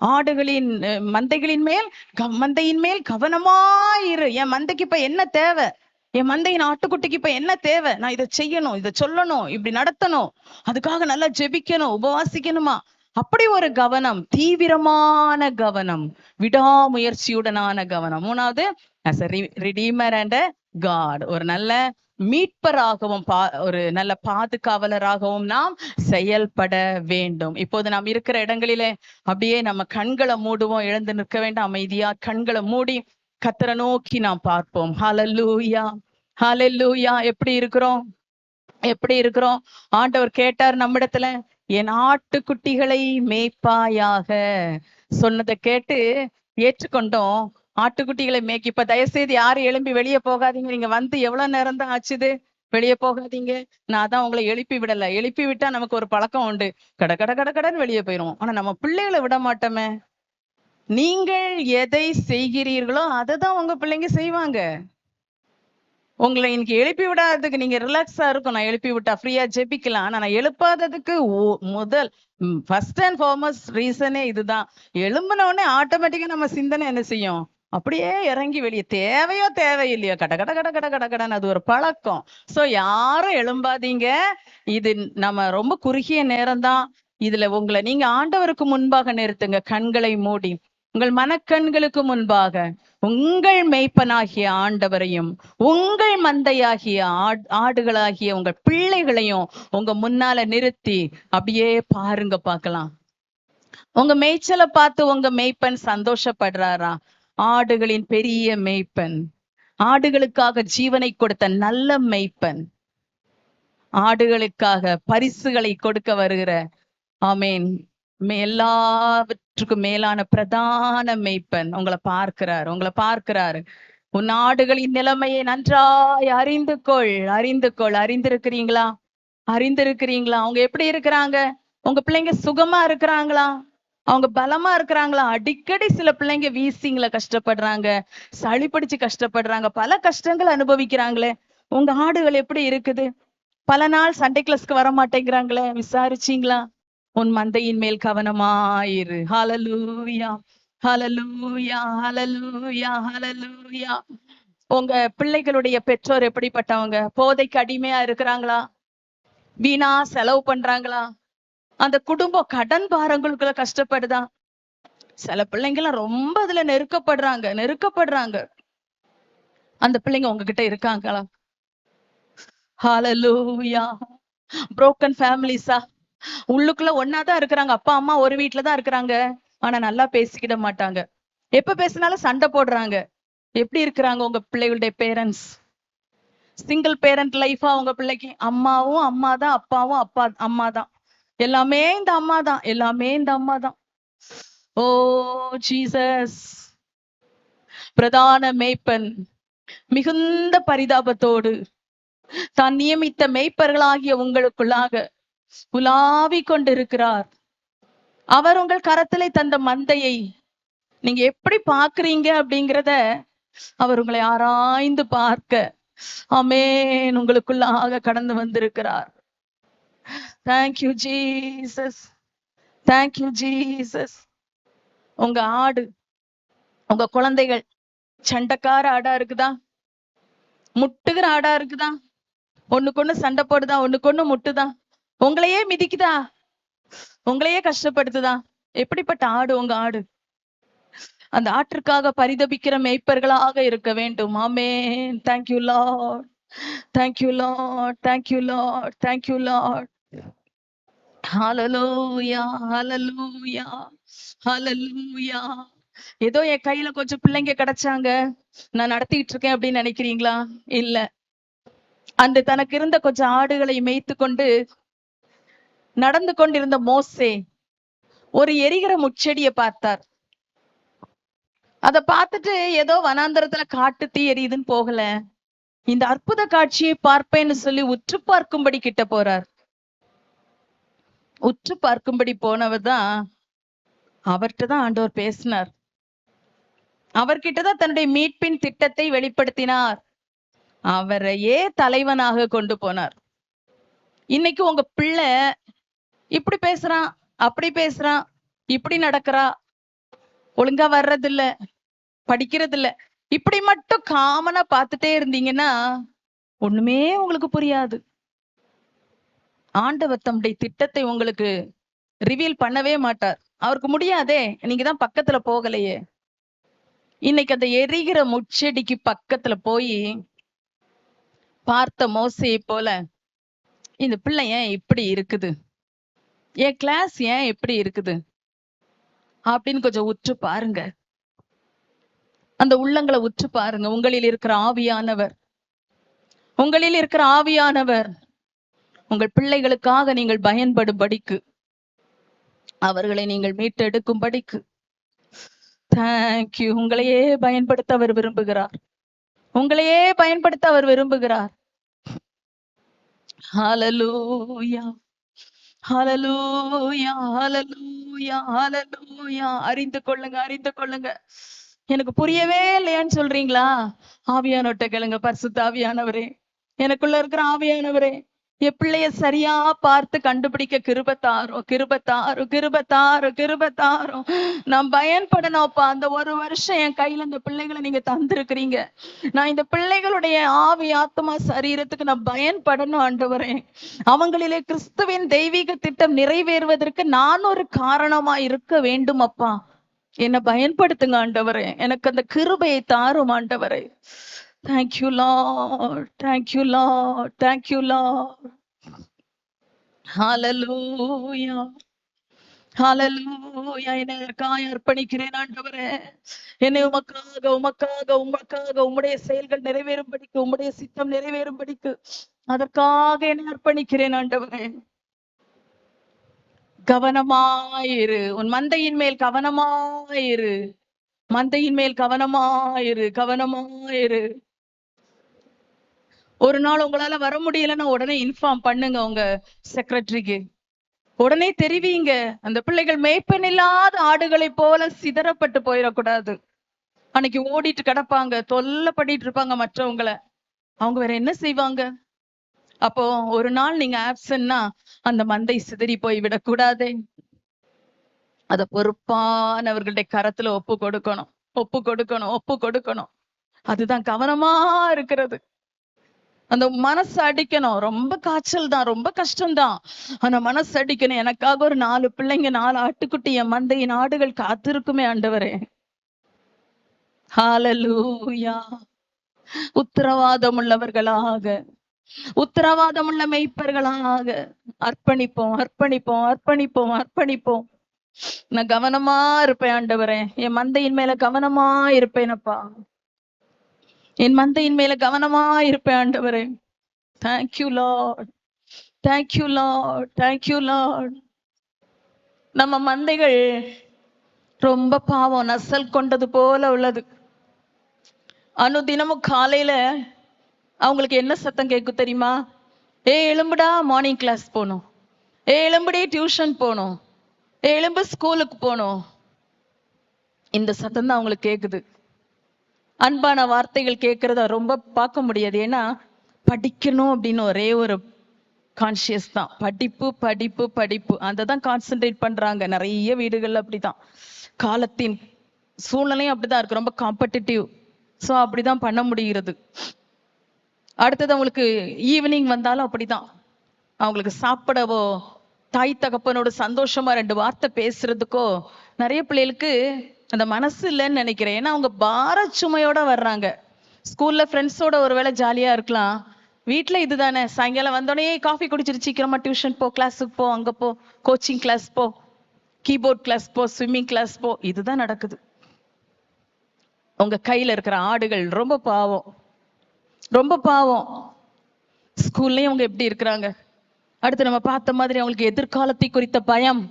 ஆடுகளின் மந்தையின் மேல் கவனமாயிரு. என் மந்தைக்கு இப்ப என்ன தேவை, என் மந்தையின் ஆட்டுக்குட்டிக்கு இப்ப என்ன தேவை, நான் இதை செய்யணும், இதை சொல்லணும், இப்படி நடத்தணும், அதுக்காக நல்லா ஜெபிக்கணும், உபவாசிக்கணுமா. அப்படி ஒரு கவனம், தீவிரமான கவனம், விடாமுயற்சியுடனான கவனம். மூணாவது as a redeemer and a God. ஒரு நல்ல மீட்பராகவும் ஒரு நல்ல பாதுகாவலராகவும் நாம் செயல்பட வேண்டும். இப்போது நாம் இருக்கிற இடங்களிலே அப்படியே நம்ம கண்களை மூடுவோம். எழுந்து நிற்க வேண்டாம், அமைதியா கண்களை மூடி கர்த்தரை நோக்கி நாம் பார்ப்போம். ஹல்லேலூயா, ஹல்லேலூயா. எப்படி இருக்கிறோம்? எப்படி இருக்கிறோம்? ஆண்டவர் கேட்டார் நம்மிடத்துல, என் ஆட்டுக்குட்டிகளை மேய்ப்பாயாக சொன்னதை கேட்டு ஏற்றுக்கொண்டோம். ஆட்டுக்குட்டிகளை மேய்க்க. இப்ப தயவுசெய்து யாரும் எழும்பி வெளியே போகாதீங்க. நீங்க வந்து எவ்வளவு நேரம் தான் ஆச்சுது? வெளியே போகாதீங்க. நான் தான் உங்களை எழுப்பி விடல. எழுப்பி விட்டா நமக்கு ஒரு பழக்கம் உண்டு, கட கட கட கடன்னு வெளியே போயிரும். ஆனா நம்ம பிள்ளைகளை விட மாட்டோமே. நீங்கள் எதை செய்கிறீர்களோ அதை தான் உங்க பிள்ளைங்க செய்வாங்க. உங்களை இன்னைக்கு எழுப்பி விடாததுக்கு நீங்க ரிலாக்ஸா இருக்கும். நான் எழுப்பி விட்டா ஃப்ரீயா ஜெபிக்கலாம். ஆனா நான் எழுப்பாததுக்கு முதல் ஃபர்ஸ்ட் அண்ட் ஃபார்மஸ்ட் ரீசனே இதுதான். எழும்பின உடனே ஆட்டோமேட்டிக்கா நம்ம சிந்தனை என்ன செய்யும்? அப்படியே இறங்கி வெளியே தேவையோ தேவையில்லையோ கட கட கட கட கட கடன்னு அது ஒரு பழக்கம். சோ யாரும் எழும்பாதீங்க. இது நம்ம ரொம்ப குறுகிய நேரம் தான். இதுல உங்களை நீங்க ஆண்டவருக்கு முன்பாக நிறுத்துங்க. கண்களை மூடி உங்கள் மனக்கண்களுக்கு முன்பாக உங்கள் மெய்ப்பனாகிய ஆண்டவரையும் உங்கள் மந்தையாகிய ஆடுகளாகிய உங்கள் பிள்ளைகளையும் உங்க முன்னால நிறுத்தி அப்படியே பாருங்க, பார்க்கலாம். உங்க மேய்ச்சலை பார்த்து உங்க மெய்ப்பன் சந்தோஷப்படுறாரா? ஆடுகளின் பெரிய மெய்ப்பன், ஆடுகளுக்காக ஜீவனை கொடுத்த நல்ல மெய்ப்பன், ஆடுகளுக்காக பரிசுகளை கொடுக்க வருகிற, ஆமேன், எல்லாவற்றுக்கும் மேலான பிரதான மெய்ப்பன் உங்களை பார்க்கிறார். உங்களை பார்க்கிறாரு. உன் ஆடுகளின் நிலைமையை நன்றாய் அறிந்து கொள். அறிந்து கொள். அறிந்திருக்கிறீங்களா? அறிந்திருக்கிறீங்களா? அவங்க எப்படி இருக்கிறாங்க? உங்க பிள்ளைங்க சுகமா இருக்கிறாங்களா? அவங்க பலமா இருக்கிறாங்களா? அடிக்கடி சில பிள்ளைங்க வீசிங்ல கஷ்டப்படுறாங்க, சளி பிடிச்சு கஷ்டப்படுறாங்க, பல கஷ்டங்கள் அனுபவிக்கிறாங்களே. உங்க ஆடுகள் எப்படி இருக்குது? பல நாள் சண்டே கிளாஸ்க்கு வர மாட்டேங்கிறாங்களே, விசாரிச்சீங்களா? உன் மந்தையின் மேல் கவனமாயிரு. ஹல்லேலூயா, ஹல்லேலூயா, ஹல்லேலூயா, ஹல்லேலூயா. உங்க பிள்ளைகளுடைய பெற்றோர் எப்படிப்பட்டவங்க? போதைக்கு அடிமையா இருக்கிறாங்களா? வீணா செலவு பண்றாங்களா? அந்த குடும்பம் கடன் பாரங்களுக்குள்ள கஷ்டப்படுதா? சில பிள்ளைங்கலாம் ரொம்ப அதுல நெருக்கப்படுறாங்க. அந்த பிள்ளைங்க உங்ககிட்ட இருக்காங்களா? ஹல்லேலூயா. broken families-ஆ? உள்ளுக்குள்ள ஒன்னாதான் இருக்கிறாங்க. அப்பா அம்மா ஒரு வீட்டுலதான் இருக்கிறாங்க. ஆனா நல்லா பேசிக்கிட மாட்டாங்க. எப்ப பேசினாலும் சண்டை போடுறாங்க. எப்படி இருக்கிறாங்க உங்க பிள்ளைகளுடைய பேரண்ட்ஸ்? சிங்கிள் பேரண்ட் லைஃபா உங்க பிள்ளைக்கு? அம்மாவும் அம்மா தான், அப்பாவும் அப்பா அம்மா தான். எல்லாமே இந்த அம்மா தான். எல்லாமே இந்த அம்மா தான். ஓ ஜீசஸ். பிரதான மேய்ப்பன் மிகுந்த பரிதாபத்தோடு தான் நியமித்த மேய்ப்பர்களாகிய உங்களுக்குள்ளாக உலாவி கொண்டிருக்கிறார். அவர் உங்கள் கரத்திலே தந்த மந்தையை நீங்க எப்படி பாக்குறீங்க அப்படிங்கிறத அவர் உங்களை ஆராய்ந்து பார்க்க, ஆமென், உங்களுக்குள்ளாக கடந்து வந்திருக்கிறார். Thank you Jesus, thank you Jesus. உங்க ஆடு, உங்க குழந்தைகள் சண்டைக்கார ஆடா இருக்குதா? முட்டுகிற ஆடா இருக்குதா? ஒண்ணுக்கு சண்டை போடுதா? ஒண்ணுக்கு முட்டுதா? உங்களையே மிதிக்குதா? உங்களையே கஷ்டப்படுத்துதா? எப்படிப்பட்ட ஆடு உங்க ஆடு? அந்த ஆற்றுக்காக பரிதபிக்கிற மேய்ப்பர்களாக இருக்க வேண்டும். ஆமென். Thank you lord, thank you lord, thank you lord, thank you lord. ஹல்லேலூயா, ஹல்லேலூயா, ஹல்லேலூயா. ஏதோ என் கையில கொஞ்சம் பிள்ளைங்க கிடைச்சாங்க, நான் நடத்திட்டு இருக்கேன் அப்படின்னு நினைக்கிறீங்களா? இல்ல. அந்த தனக்கு இருந்த கொஞ்சம் ஆடுகளை மேய்த்து கொண்டு நடந்து கொண்டிருந்த மோசே ஒரு எரிகிற முட்செடியை பார்த்தார். அதை பார்த்துட்டு ஏதோ வனாந்தரத்துல காட்டு தீ எரியுதுன்னு போகல, இந்த அற்புத காட்சியை பார்ப்பேன்னு சொல்லி உற்று பார்க்கும்படி கிட்ட போறார். உற்று பார்க்கும்படி போனவர் தான், அவர்கிட்டதான் ஆண்டவர் பேசினார். அவர்கிட்டதான் தன்னுடைய மீட்பின் திட்டத்தை வெளிப்படுத்தினார். அவரையே தலைவனாக கொண்டு போனார். இன்னைக்கு உங்க பிள்ளை இப்படி பேசுறான், அப்படி பேசுறான், இப்படி நடக்கிறா, ஒழுங்கா வர்றதில்ல, படிக்கிறது இல்ல, இப்படி மட்டும் காமனா பார்த்துட்டே இருந்தீங்கன்னா ஒண்ணுமே உங்களுக்கு புரியாது. ஆண்டவர் தம்முடைய திட்டத்தை உங்களுக்கு ரிவீல் பண்ணவே மாட்டார். அவருக்கு முடியாதே, நீங்க தான் பக்கத்துல போகலையே. இன்னைக்கு அந்த எரிகிற முச்செடிக்கு பக்கத்துல போய் பார்த்த மோசையை போல இந்த பிள்ளை ஏன் இப்படி இருக்குது, என் கிளாஸ் ஏன் இப்படி இருக்குது அப்படின்னு கொஞ்சம் உற்று பாருங்க. அந்த உள்ளங்களை உற்று பாருங்க. உங்களில் இருக்கிற ஆவியானவர், உங்களில் இருக்கிற ஆவியானவர் உங்கள் பிள்ளைகளுக்காக நீங்கள் பயன்படும்படிக்கு, அவர்களை நீங்கள் மீட்டெடுக்கும்படிக்கு, தேங்க்யூ, உங்களையே பயன்படுத்த அவர் விரும்புகிறார். உங்களையே பயன்படுத்த அவர் விரும்புகிறார். ஹல்லேலூயா, ஹல்லேலூயா, ஹல்லேலூயா, ஹல்லேலூயா. அறிந்து கொள்ளுங்க, அறிந்து கொள்ளுங்க. எனக்கு புரியவே இல்லையான்னு சொல்றீங்களா? ஆவியானவர்ட்ட கேளுங்க. பரிசுத்த ஆவியானவரே, எனக்குள்ள இருக்கிற ஆவியானவரே, என் பிள்ளைய சரியா பார்த்து கண்டுபிடிக்க கிருபத்தாரும், கிருபத்தாரும், கிருபத்தாரும், கிருபத்தாரும். நான் பயன்படணும்ப்பா. அந்த ஒரு வருஷம் என் கையில இந்த பிள்ளைகளை நீங்க தந்திருக்கிறீங்க. நான் இந்த பிள்ளைகளுடைய ஆவி, ஆத்மா, சரீரத்துக்கு நான் பயன்படணும் ஆண்டவரே. அவங்களிலே கிறிஸ்துவின் தெய்வீக திட்டம் நிறைவேறுவதற்கு நான் ஒரு காரணமா இருக்க வேண்டும் அப்பா. என்னை பயன்படுத்துங்க ஆண்டவரே. எனக்கு அந்த கிருபையை தாரும் ஆண்டவரே. Thank you lord, thank you lord, thank you lord. ஹல்லேலூயா, ஹல்லேலூயா. என்னை அதற்காக அர்ப்பணிக்கிறேன் ஆண்டவரே. என்னை உமக்காக, உமக்காக, உமக்காக, உம்முடைய செயல்கள் நிறைவேறும்படிக்கு, உம்முடைய சித்தம் நிறைவேறும்படிக்கு அதற்காக என்னை அர்ப்பணிக்கிறேன் ஆண்டவரே. கவனமாயிரு, உன் மந்தையின் மேல் கவனமாயிரு, மந்தையின் மேல் கவனமாயிரு, கவனமாயிரு. ஒரு நாள் உங்களால வர முடியலன்னா உடனே இன்ஃபார்ம் பண்ணுங்க உங்க செக்ரட்டரிக்கு. உடனே தெரிவிங்க. அந்த பிள்ளைகள் மேய்ப்பன் இல்லாத ஆடுகளை போல சிதறப்பட்டு போயிடக்கூடாது. அன்னைக்கு ஓடிட்டு கிடப்பாங்க, தொல்லை பண்ணிட்டு இருப்பாங்க மற்றவங்களை. அவங்க வேற என்ன செய்வாங்க? அப்போ ஒரு நாள் நீங்க ஆப்சன்ட்னா அந்த மந்தை சிதறி போய் விடக்கூடாதே. அத பொறுப்பானவர்களுடைய கரத்துல ஒப்பு கொடுக்கணும், ஒப்பு கொடுக்கணும், ஒப்பு கொடுக்கணும். அதுதான் கவனமா இருக்கிறது. அந்த மனசு அடிக்கணும். ரொம்ப காய்ச்சல் தான், ரொம்ப கஷ்டம்தான். ஆனா மனசு அடிக்கணும். எனக்காக ஒரு 4 பிள்ளைங்க, 4 ஆட்டுக்குட்டி, என் மந்தையின் ஆடுகள் காத்திருக்குமே ஆண்டவரே. ஹல்லேலூயா. உத்தரவாதம் உள்ளவர்களாக, உத்தரவாதம் உள்ள மெய்ப்பர்களாக அர்ப்பணிப்போம், அர்ப்பணிப்போம், அர்ப்பணிப்போம், அர்ப்பணிப்போம். நான் கவனமா இருப்பேன் ஆண்டவரே. என் மந்தையின் மேல கவனமா இருப்பேனப்பா. என் மந்தையின் மேல கவனமா இருப்பேன் ஆண்டவரே. Thank you lord, thank you lord, thank you Lord. நம்ம மந்தைகள் ரொம்ப பாவம், நசல் கொண்டது போல உள்ளது. அனுதினமும் காலையில அவங்களுக்கு என்ன சத்தம் கேட்கும் தெரியுமா? எழும்புடா, மார்னிங் கிளாஸ் போகணும். எழும்புடி, டியூஷன் போகணும். எழும்பு, ஸ்கூலுக்கு போகணும். இந்த சத்தம் தான் அவங்களுக்கு கேக்குது. அன்பான வார்த்தைகள் கேட்கறத ரொம்ப பார்க்க முடியாது. ஏன்னா படிக்கணும் அப்படின்னு ஒரே ஒரு கான்சியஸ் தான். படிப்பு, படிப்பு, படிப்பு. அதை தான் கான்சென்ட்ரேட் பண்றாங்க. நிறைய வீடுகள்ல அப்படிதான். காலத்தின் சூழ்நிலையும் அப்படிதான் இருக்கு, ரொம்ப காம்படிட்டிவ். ஸோ அப்படிதான் பண்ண முடிகிறது. அடுத்தது அவங்களுக்கு ஈவினிங் வந்தாலும் அப்படிதான். அவங்களுக்கு சாப்பிடவோ, தாய் தகப்பனோட சந்தோஷமா 2 வார்த்தை பேசுறதுக்கோ நிறைய பிள்ளைகளுக்கு அந்த மனசு இல்லைன்னு நினைக்கிறேன். ஏன்னா அவங்க பார சுமையோட வர்றாங்க. ஸ்கூல்ல ஃப்ரெண்ட்ஸோட ஒருவேளை ஜாலியா இருக்கலாம், வீட்டுல இதுதானே. சாயங்காலம் வந்தோடனே காஃபி குடிச்சிட்டு சீக்கிரமா டியூஷன் போ, கிளாஸுக்கு போ, அங்க போ, கோச்சிங் கிளாஸ் போ, கீபோர்ட் கிளாஸ் போ, ஸ்விம்மிங் கிளாஸ் போ. இதுதான் நடக்குது. உங்க கையில இருக்கிற ஆடுகள் ரொம்ப பாவம், ரொம்ப பாவம். ஸ்கூல்லயும் அவங்க எப்படி இருக்கிறாங்க? அடுத்து நம்ம பார்த்த மாதிரி அவங்களுக்கு எதிர்காலத்தை குறித்த பயம்,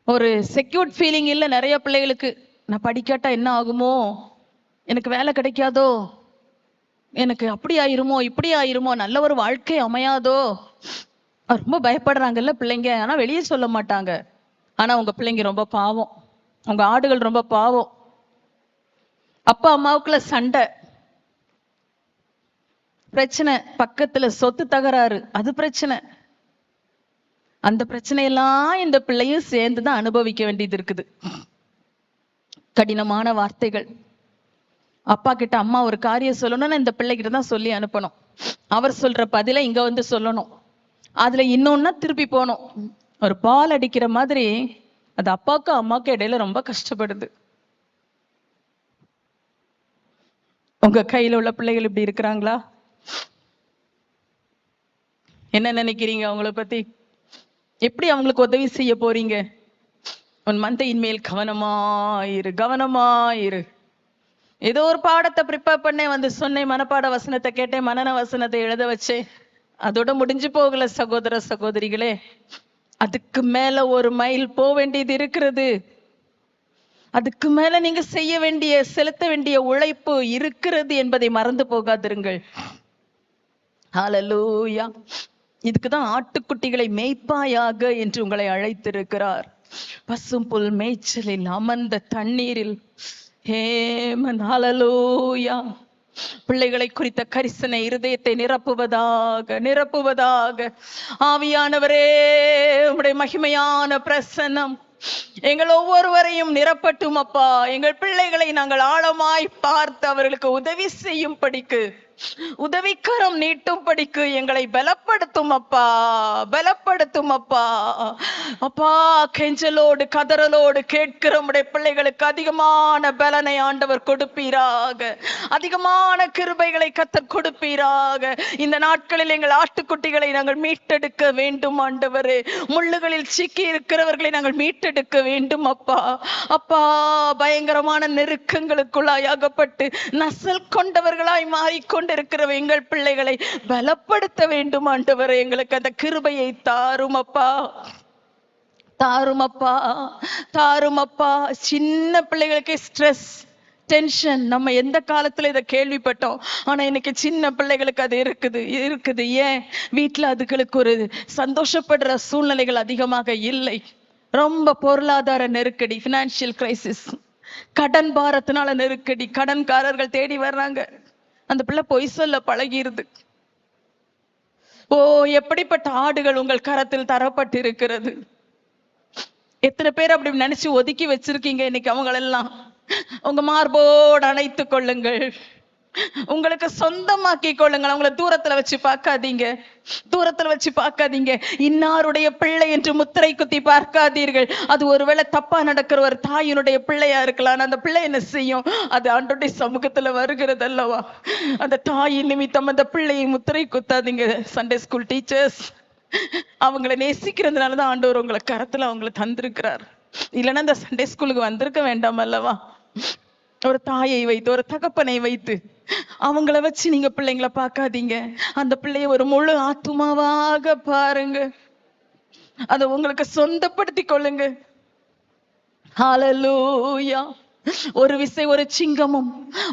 ஒரு செக்யூர்ட் ஃபீலிங் இல்லை நிறைய பிள்ளைகளுக்கு. நான் படிக்காட்டா என்ன ஆகுமோ, எனக்கு வேலை கிடைக்காதோ, எனக்கு அப்படி ஆயிருமோ, இப்படி ஆயிருமோ, நல்ல ஒரு வாழ்க்கை அமையாதோ. ரொம்ப பயப்படுறாங்கல்ல பிள்ளைங்க. ஆனா வெளியே சொல்ல மாட்டாங்க. ஆனா உங்க பிள்ளைங்க ரொம்ப பாவம், உங்க ஆடுகள் ரொம்ப பாவம். அப்பா அம்மாவுக்குள்ள சண்டை, பிரச்சனை, பக்கத்துல சொத்து தகராறு, அது பிரச்சனை. அந்த பிரச்சனையெல்லாம் இந்த பிள்ளையும் சேர்ந்துதான் அனுபவிக்க வேண்டியது இருக்குது. கடினமான வார்த்தைகள். அப்பா கிட்ட அம்மா ஒரு காரியம் சொல்லணும்னா இந்த பிள்ளைகிட்ட தான் சொல்லி அனுப்பணும். அவர் சொல்ற பதில இங்க வந்து சொல்லணும். அதுல இன்னொன்னா திருப்பி போகணும். ஒரு பால் அடிக்கிற மாதிரி அது அப்பாவுக்கும் அம்மாவுக்கும் இடையில ரொம்ப கஷ்டப்படுது. உங்க கையில உள்ள பிள்ளைகள் இப்படி இருக்கிறாங்களா? என்ன நினைக்கிறீங்க அவங்கள பத்தி? எப்படி அவங்களுக்கு உதவி செய்ய போறீங்க? உன் மந்தையின் மேல் கவனமாயிரு, கவனமாயிரு. ஏதோ ஒரு பாடத்தை ப்ரிப்பேர் பண்ணேன், வந்து சொன்னேன், மனப்பாட வசனத்தை கேட்டேன், மனன வசனத்தை எழுத வச்சேன். அதோட முடிஞ்சு போகல சகோதர சகோதரிகளே. அதுக்கு மேல ஒரு மைல் போக வேண்டியது இருக்கிறது. அதுக்கு மேல நீங்க செய்ய வேண்டிய, செலுத்த வேண்டிய உழைப்பு இருக்கிறது என்பதை மறந்து போகாதிருங்கள். ஹல்லேலூயா. இதுக்குதான் ஆட்டுக்குட்டிகளை மேய்ப்பாயாக என்று உங்களை அழைத்திருக்கிறார். பசும் புல் மேய்ச்சலில் அமர்ந்த தண்ணீரில். ஹேமன். ஹல்லேலூயா. பிள்ளைகளை குறித்த கரிசனை இருதயத்தை நிரப்புவதாக, நிரப்புவதாக. ஆவியானவரே, உம்முடைய மகிமையான பிரசன்னம் எங்கள் ஒவ்வொருவரையும் நிரப்பட்டும் அப்பா. எங்கள் பிள்ளைகளை நாங்கள் ஆழமாய் பார்த்து அவர்களுக்கு உதவி செய்யும் படிக்கு, உதவிக்கரம் நீட்டும் படிக்கு எங்களை பலப்படுத்தும் அப்பா, பலப்படுத்தும் அப்பா. அப்பா, கெஞ்சலோடு கதறலோடு கேட்கிற உம்முடைய பிள்ளைகளுக்கு அதிகமான பலனை ஆண்டவர் கொடுப்பீராக, அதிகமான கிருபைகளை கர்த்தர் கொடுப்பீராக. இந்த நாட்களில் எங்கள் ஆட்டுக்குட்டிகளை நாங்கள் மீட்டெடுக்க வேண்டும் ஆண்டவரே. முள்ளுகளில் சிக்கி இருக்கிறவர்களை நாங்கள் மீட்டெடுக்க வேண்டும் அப்பா. அப்பா, பயங்கரமான நெருக்கங்களுக்குள்ளாய் அகப்பட்டு நசல் கொண்டவர்களாய் மாறிக்கொண்டு இருக்கிற எங்கள் பிள்ளைகளை பலப்படுத்த வேண்டும் ஆண்டவரே. எங்களுக்கு அந்த கிருபையை தாரும் அப்பா, தாரும் அப்பா, தாரும் அப்பா. சின்ன பிள்ளைகளுக்கு ஸ்ட்ரெஸ், டென்ஷன். நம்ம எந்த காலத்துல இதை கேள்விப்பட்டோம், ஆனா இன்னைக்கு சின்ன பிள்ளைகளுக்கு அது இருக்குது. ஏன்? வீட்டுல அதுகளுக்கு ஒரு சந்தோஷப்படுற சூழ்நிலைகள் அதிகமாக இல்லை. ரொம்ப பொருளாதார நெருக்கடி, பினான்சியல் கிரைசிஸ், கடன் பாரத்தினால நெருக்கடி, கடன்காரர்கள் தேடி வர்றாங்க. அந்த பிள்ளை பொய் சொல்ல பழகிருது. ஓ, எப்படிப்பட்ட ஆடுகள் உங்கள் கரத்தில் தரப்பட்டு இருக்கிறது. எத்தனை பேர் அப்படி நினைச்சு ஒதுக்கி வச்சிருக்கீங்க இன்னைக்கு அவங்களெல்லாம். உங்க மார்போடு அணைத்துக் கொள்ளுங்கள், உங்களுக்கு சொந்தமாக்கி கொள்ளுங்கள். அவங்களை தூரத்துல வச்சு பார்க்காதீங்க, தூரத்துல வச்சு பார்க்காதீங்க. இன்னாருடைய பிள்ளை என்று முத்திரை குத்தி பார்க்காதீர்கள். அது ஒருவேளை தப்பா நடக்கிற ஒரு தாயினுடைய பிள்ளையா இருக்கலாம். அந்த பிள்ளை என்ன செய்யும்? அது ஆண்டவருடைய சமூகத்துல வருகிறது அல்லவா. அந்த தாயின் நிமித்தம் அந்த பிள்ளையை முத்திரை குத்தாதீங்க. சண்டே ஸ்கூல் டீச்சர்ஸ், அவங்களை நேசிக்கிறதுனாலதான் ஆண்டவர் உங்களை கரத்துல அவங்களை தந்திருக்கிறார். இல்லைன்னா இந்த சண்டே ஸ்கூலுக்கு வந்திருக்க வேண்டாம் அல்லவா. ஒரு தாயை வைத்து, ஒரு தகப்பனை வைத்து அவங்கள வச்சு நீங்க பிள்ளைங்களை பார்க்காதீங்க. அந்த பிள்ளைய ஒரு முழு ஆத்துமாவாக பாருங்க, அதை உங்களுக்கு சொந்தப்படுத்தி கொள்ளுங்க. ஹல்லேலூயா. ஒரு விசை ஒரு சிங்கமும்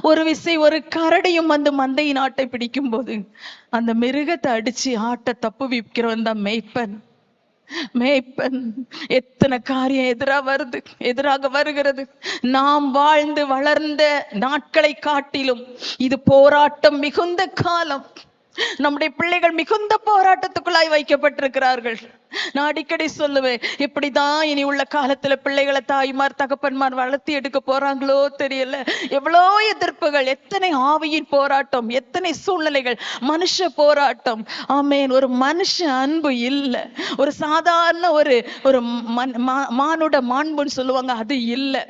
ஒரு விசை ஒரு கரடியும் வந்து மந்தையின் ஆட்டை பிடிக்கும் போது அந்த மிருகத்தை அடிச்சு ஆட்டை தப்புவிக்கிறவன் தான் மேய்ப்பன். மேய்ப்பன். எத்தனை காரியம் எதிராக வருகிறது. நாம் வாழ்ந்து வளர்ந்த நாட்களை காட்டிலும் இது போராட்டம் மிகுந்த காலம். நம்முடைய பிள்ளைகள் மிகுந்த போராட்டத்துக்குள்ளாய் வைக்கப்பட்டிருக்கிறார்கள். நான் அடிக்கடி சொல்லுவேன், இப்படிதான் இனி உள்ள காலத்துல பிள்ளைகளை தாய்மார் தகப்பன்மார் வளர்த்தி எடுக்க போறாங்களோ தெரியல. எவ்வளோ எதிர்ப்புகள், எத்தனை ஆவியின் போராட்டம், எத்தனை சூழ்நிலைகள், மனுஷ போராட்டம். ஆமேன். ஒரு மனுஷ அன்பு இல்லை. ஒரு சாதாரண ஒரு மானுட மாண்புன்னு சொல்லுவாங்க, அது இல்லை.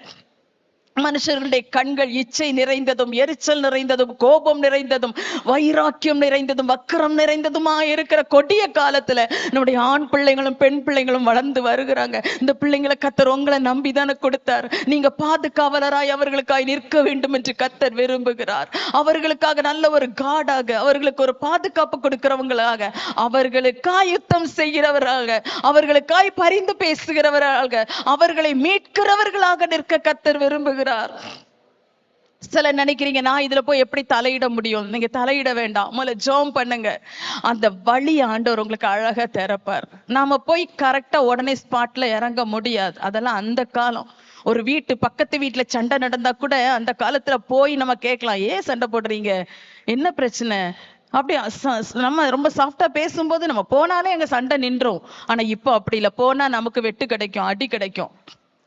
மனுஷர்களுடைய கண்கள் இச்சை நிறைந்ததும், எரிச்சல் நிறைந்ததும், கோபம் நிறைந்ததும், வைராக்கியம் நிறைந்ததும், வக்கரம் நிறைந்ததுமா இருக்கிற கொடிய காலத்துல நம்முடைய ஆண் பிள்ளைகளும் பெண் பிள்ளைகளும் வளர்ந்து வருகிறாங்க. இந்த பிள்ளைங்களை கர்த்தர் உங்களை நம்பிதானே கொடுத்தார். நீங்க பாதுகாவலராய் அவர்களுக்காய் நிற்க வேண்டும் என்று கர்த்தர் விரும்புகிறார். அவர்களுக்காக நல்ல ஒரு காடாக, அவர்களுக்கு ஒரு பாதுகாப்பு கொடுக்கிறவங்களாக, அவர்களுக்காய் யுத்தம் செய்கிறவராக, அவர்களுக்காய் பரிந்து பேசுகிறவராக, அவர்களை மீட்கிறவர்களாக நிற்க கர்த்தர் விரும்புகிறார். சில நினைக்கிறீங்க, நான் இதுல போய் எப்படி தலையிட முடியும்? நீங்க தலையிட வேண்டாம், முதல்ல ஜெபம் பண்ணுங்க. அந்த வழி ஆண்டவர் உங்களுக்கு அழகா திறப்பார். நாம போய் கரெக்டா உடனே ஸ்பாட்ல இறங்க முடியாது. அதெல்லாம் அந்த காலம். ஒரு பக்கத்து வீட்டுல சண்டை நடந்தா கூட அந்த காலத்துல போய் நம்ம கேட்கலாம், ஏன் சண்டை போடுறீங்க, என்ன பிரச்சனை? அப்படி நம்ம ரொம்ப சாஃப்டா பேசும்போது நம்ம போனாலே எங்க சண்டை நின்றோம். ஆனா இப்போ அப்படி இல்லை, போனா நமக்கு வெட்டு கிடைக்கும், அடி கிடைக்கும்.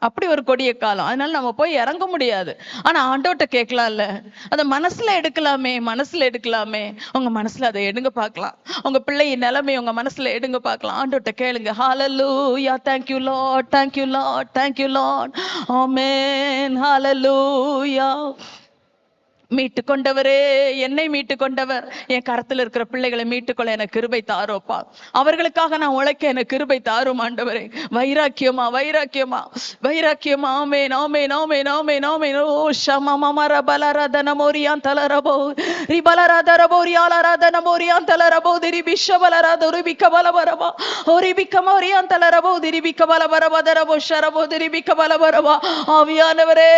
அப்படி ஒரு கொடிய காலம். அதனால நம்ம போய் இறங்க முடியாது. ஆனா ஆண்டவர்ட்ட கேட்கலாம்ல, அதை மனசுல எடுக்கலாமே, மனசுல எடுக்கலாமே. உங்க மனசுல அதை எடுங்க பார்க்கலாம். உங்க பிள்ளையின் நிலைமை உங்க மனசுல எடுங்க பார்க்கலாம். ஆண்டவர்ட்ட கேளுங்க. ஹல்லேலூயா. Thank you Lord, thank you Lord, thank you Lord. ஆமென். ஹல்லேலூயா. மீட்டு கொண்டவரே, என்னை மீட்டு கொண்டவர், என் கரத்துல இருக்கிற பிள்ளைகளை மீட்டுக்கொள்ள எனக்கு கிருபை தாரோப்பா. அவர்களுக்காக நான் உழைக்க எனக்கு கிருபை தாரும் ஆண்டவரே. வைராக்கியமா வைராக்கியமா வைராக்கியமா. ஆமென் ஆமென் ஆமென் ஆமென் ஆமென். ஓ ஷமமமர பலரதன மோரியான் தலரபோ ரிபலரதரபோ ரியாலரதன மோரியான் தலரபோ திரிபிஷ பலரத ரிபிக்க பலபரபா ஓரிபிக்க மோரியான் தலரபோ திரிபிக்க பலபரபதரபோ ஷரபோ திரிபிக்க பலபரபா. ஆவியானவரே,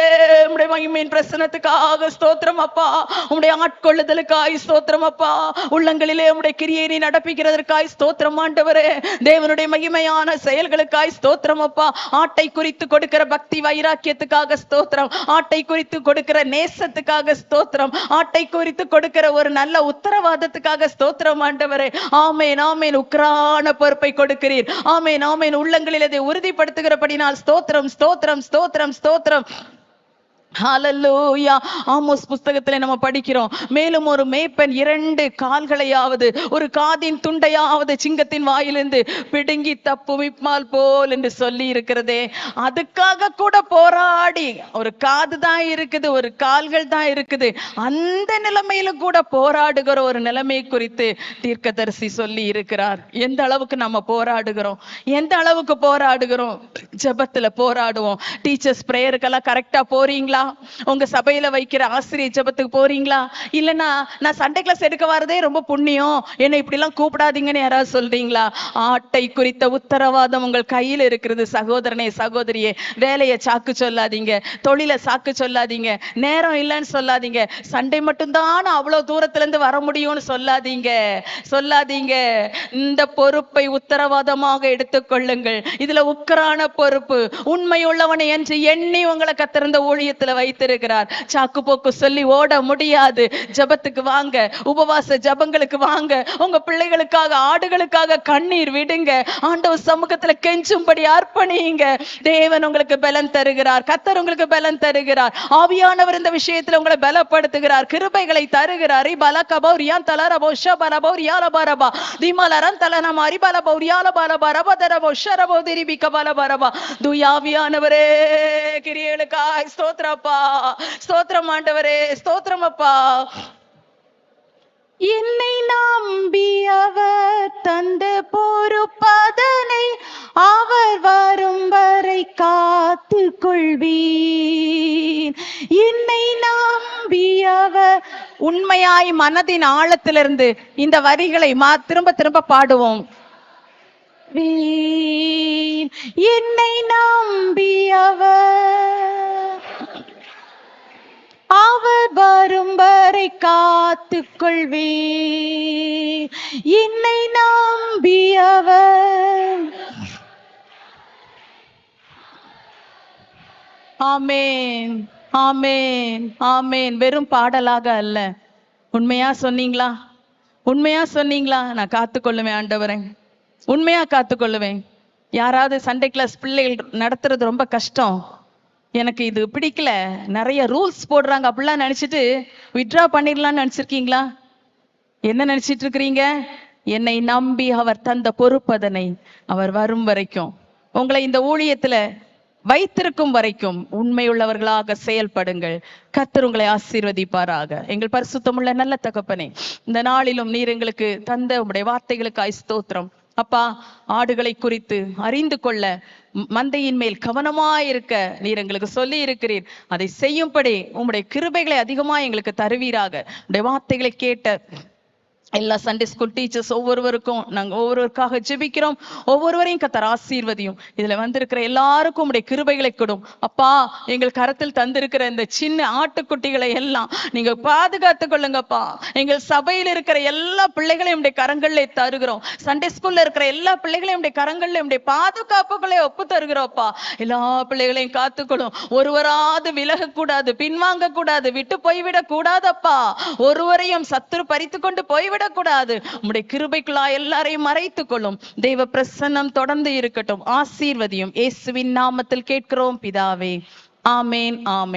உம்முடைய மகிமையின் பிரசன்னத்துக்காக ஸ்தோத்திரம் அப்பா. உம்முடைய ஆட்கொள்ளுதலுக்காய் ஸ்தோத்திரம் அப்பா. உள்ளங்களிலே உம்முடைய கிரியை நீ நடப்பிக்கிறதற்காய் ஸ்தோத்திரம் ஆண்டவரே. தேவனுடைய மகிமையான செயல்களுக்காய் ஸ்தோத்திரம் அப்பா. ஆட்டை குறித்து கொடுக்கிற பக்தி வைராக்கியத்துக்காக ஸ்தோத்திரம். ஆட்டை குறித்து கொடுக்கிற நேசத்துக்காக ஸ்தோத்திரம். ஆட்டை குறித்து கொடுக்கிற ஒரு நல்ல உத்தரவாதத்துக்காக ஸ்தோத்திரம் ஆண்டவரே. ஆமென் ஆமென். உக்ரான பொறுப்பை கொடுக்கிறீர். ஆமென் ஆமென். உள்ளங்களில் அதை உறுதிப்படுத்துகிறபடினால் ஸ்தோத்திரம் ஸ்தோத்திரம் ஸ்தோத்திரம் ஸ்தோத்திரம். ஹல்லேலூயா. ஆமோஸ் புஸ்தகத்திலே நம்ம படிக்கிறோம், மேலும் ஒரு மேய்ப்பன் 2 கால்களையாவது ஒரு காதின் துண்டையாவது சிங்கத்தின் வாயிலிருந்து பிடுங்கி தப்புவிப்பால் போல் என்று சொல்லி இருக்கிறதே. அதுக்காக கூட போராடி, ஒரு காது தான் இருக்குது, ஒரு கால்கள் தான் இருக்குது, அந்த நிலைமையில கூட போராடுகிற ஒரு நிலைமை குறித்து தீர்க்கதரிசி சொல்லி இருக்கிறார். எந்த அளவுக்கு நம்ம போராடுகிறோம், எந்த அளவுக்கு போராடுகிறோம். ஜெபத்துல போராடுவோம். டீச்சர்ஸ் பிரேயருக்கெல்லாம் கரெக்டா போறீங்களா? உங்க சபையில வைக்கிற ஆசிரியர் ஜெபத்துக்கு போறீங்களா? இல்லனா நான் சண்டே கிளாஸ் எடுக்க வரதே ரொம்ப புண்ணியம், என்னை இப்படி எல்லாம் கூப்பிடாதீங்கன்னு யாராவது சொல்றீங்களா? ஆட்டை குறித்த உத்தரவாதம் உங்கள் கையில் இருக்கிறது சகோதரனே சகோதரியே. வேலையை சாக்கு சொல்லாதீங்க, தொழிலை சாக்கு சொல்லாதீங்க, நேரம் இல்லைன்னு சொல்லாதீங்க, சண்டே மட்டும்தான் அவ்வளவு தூரத்துல இருந்து வர முடியும்னு சொல்லாதீங்க சொல்லாதீங்க. இந்த பொறுப்பை உத்தரவாதமாக எடுத்துக்கொள்ளுங்கள். இதுல உக்கரான பொறுப்பு. உண்மை உள்ளவனை என்று எண்ணி உங்களை கத்திருந்த ஊழியத்துல வைத்திருக்கிறார். சாக்கு போக்கு சொல்லி ஓட முடியாது. ஜெபத்துக்கு வாங்க, உபவாச ஜெபங்களுக்கு வாங்க. உங்க பிள்ளைகளுக்காக, ஆடுகளுக்காக கண்ணீர் விடுங்க. ஆண்டவர் சமூகத்துல கெஞ்சும்படி அர்ப்பணிங்க. தேவன் உங்களுக்கு பலன் தருகிறார். கர்த்தர் உங்களுக்கு பலன் தருகிறார். ஆவியானவர் இந்த விஷயத்துல உங்களை பலப்படுத்துகிறார், கிருபைகளை தருகிறார். பலகபௌரியான் தலரபோஷ பலபௌரியாலபரபா திமலரன் தலனமாரி பலபௌரியாலபரபரபதரபோ ஷரபோ திரிபிக பலபரபா. துயாவியானவரே, கிரியலுக்காய் ஸ்தோத்திரம் அப்பா. ஸ்தோத்திரம் ஆண்டவரே, ஸ்தோத்திரம் அப்பா. என்னை நம்பி அவர் தந்த பொறுப்பதனை அவர் வரும் வரை காத்து கொள்வீர். என்னை நம்பி அவர். உண்மையாய் மனதின் ஆழத்திலிருந்து இந்த வரிகளை திரும்ப திரும்ப பாடுவோம். என்னை நம்பி அவர் வரும் வரை காத்து கொள்வீர். என்னை நம்பி அவர். ஆமென் ஆமென் ஆமென். வெறும் பாடலாக அல்ல. உண்மையா சொன்னீங்களா? உண்மையா சொன்னீங்களா? நான் காத்துக்கொள்ளுவேன் ஆண்டவரே, உண்மையா காத்துக்கொள்ளுவேன். யாராவது சண்டே கிளாஸ் பிள்ளைகள் நடத்துறது ரொம்ப கஷ்டம், எனக்கு இது பிடிக்கல, நிறைய ரூல்ஸ் போடுறாங்க அப்படிலாம் நினைச்சிட்டு வித்ட்ரா பண்ணிடலாம்னு நினைச்சிருக்கீங்களா? என்ன நினைச்சிட்டு இருக்கிறீங்க? என்னை நம்பி அவர் தந்த பொறுப்பதனை அவர் வரும் வரைக்கும், உங்களை இந்த ஊழியத்துல வைத்திருக்கும் வரைக்கும் உண்மையுள்ளவர்களாக செயல்படுங்கள். கர்த்தர் உங்களை ஆசீர்வதிப்பாராக. எங்கள் பரிசுத்தமுள்ள நல்ல தகப்பனே, இந்த நாளிலும் நீர் எங்களுக்கு தந்த உம்முடைய வார்த்தைகளுக்காய் ஸ்தோத்திரம் அப்பா. ஆடுகளை குறித்து அறிந்து கொள்ள, மந்தையின் மேல் கவனமாயிருக்க நீர் எங்களுக்கு சொல்லி இருக்கிறீர். அதை செய்யும்படி உம்முடைய கிருபைகளை அதிகமா எங்களுக்கு தருவீராக. உம்முடைய வார்த்தைகளை கேட்ட எல்லா சண்டே ஸ்கூல் டீச்சர்ஸ் ஒவ்வொருவருக்கும் நாங்கள் ஒவ்வொருவருக்காக ஜெபிக்கிறோம். ஒவ்வொருவரையும் கர்த்தர் ஆசீர்வதியும். இதுல வந்திருக்கிற எல்லாருக்கும் உடைய கிருபைகளை கொடும் அப்பா. எங்கள் கரத்தில் தந்திருக்கிற இந்த சின்ன ஆட்டுக்குட்டிகளை எல்லாம் நீங்க பாதுகாத்து கொள்ளுங்கப்பா. எங்கள் சபையில் இருக்கிற எல்லா பிள்ளைகளையும் உடைய கரங்கள்ல தருகிறோம். சண்டே ஸ்கூல்ல இருக்கிற எல்லா பிள்ளைகளையும் உடைய கரங்கள்ல உடைய பாதுகாப்புகளை ஒப்பு தருகிறோம்ப்பா. எல்லா பிள்ளைகளையும் காத்துக்கொள்ளும். ஒருவராது விலக கூடாது, பின்வாங்க கூடாது, விட்டு போய்விடக் கூடாதப்பா. ஒருவரையும் சத்துரு பறித்து கொண்டு போய்விட கூடாது. உம்முடைய கிருபைக்குள்ளா எல்லாரையும் மறைத்துக் கொள்ளும். தெய்வ பிரசன்னம் தொடர்ந்து இருக்கட்டும். ஆசீர்வதியும். இயேசுவின் நாமத்தில் கேட்கிறோம் பிதாவே. ஆமேன் ஆமேன்.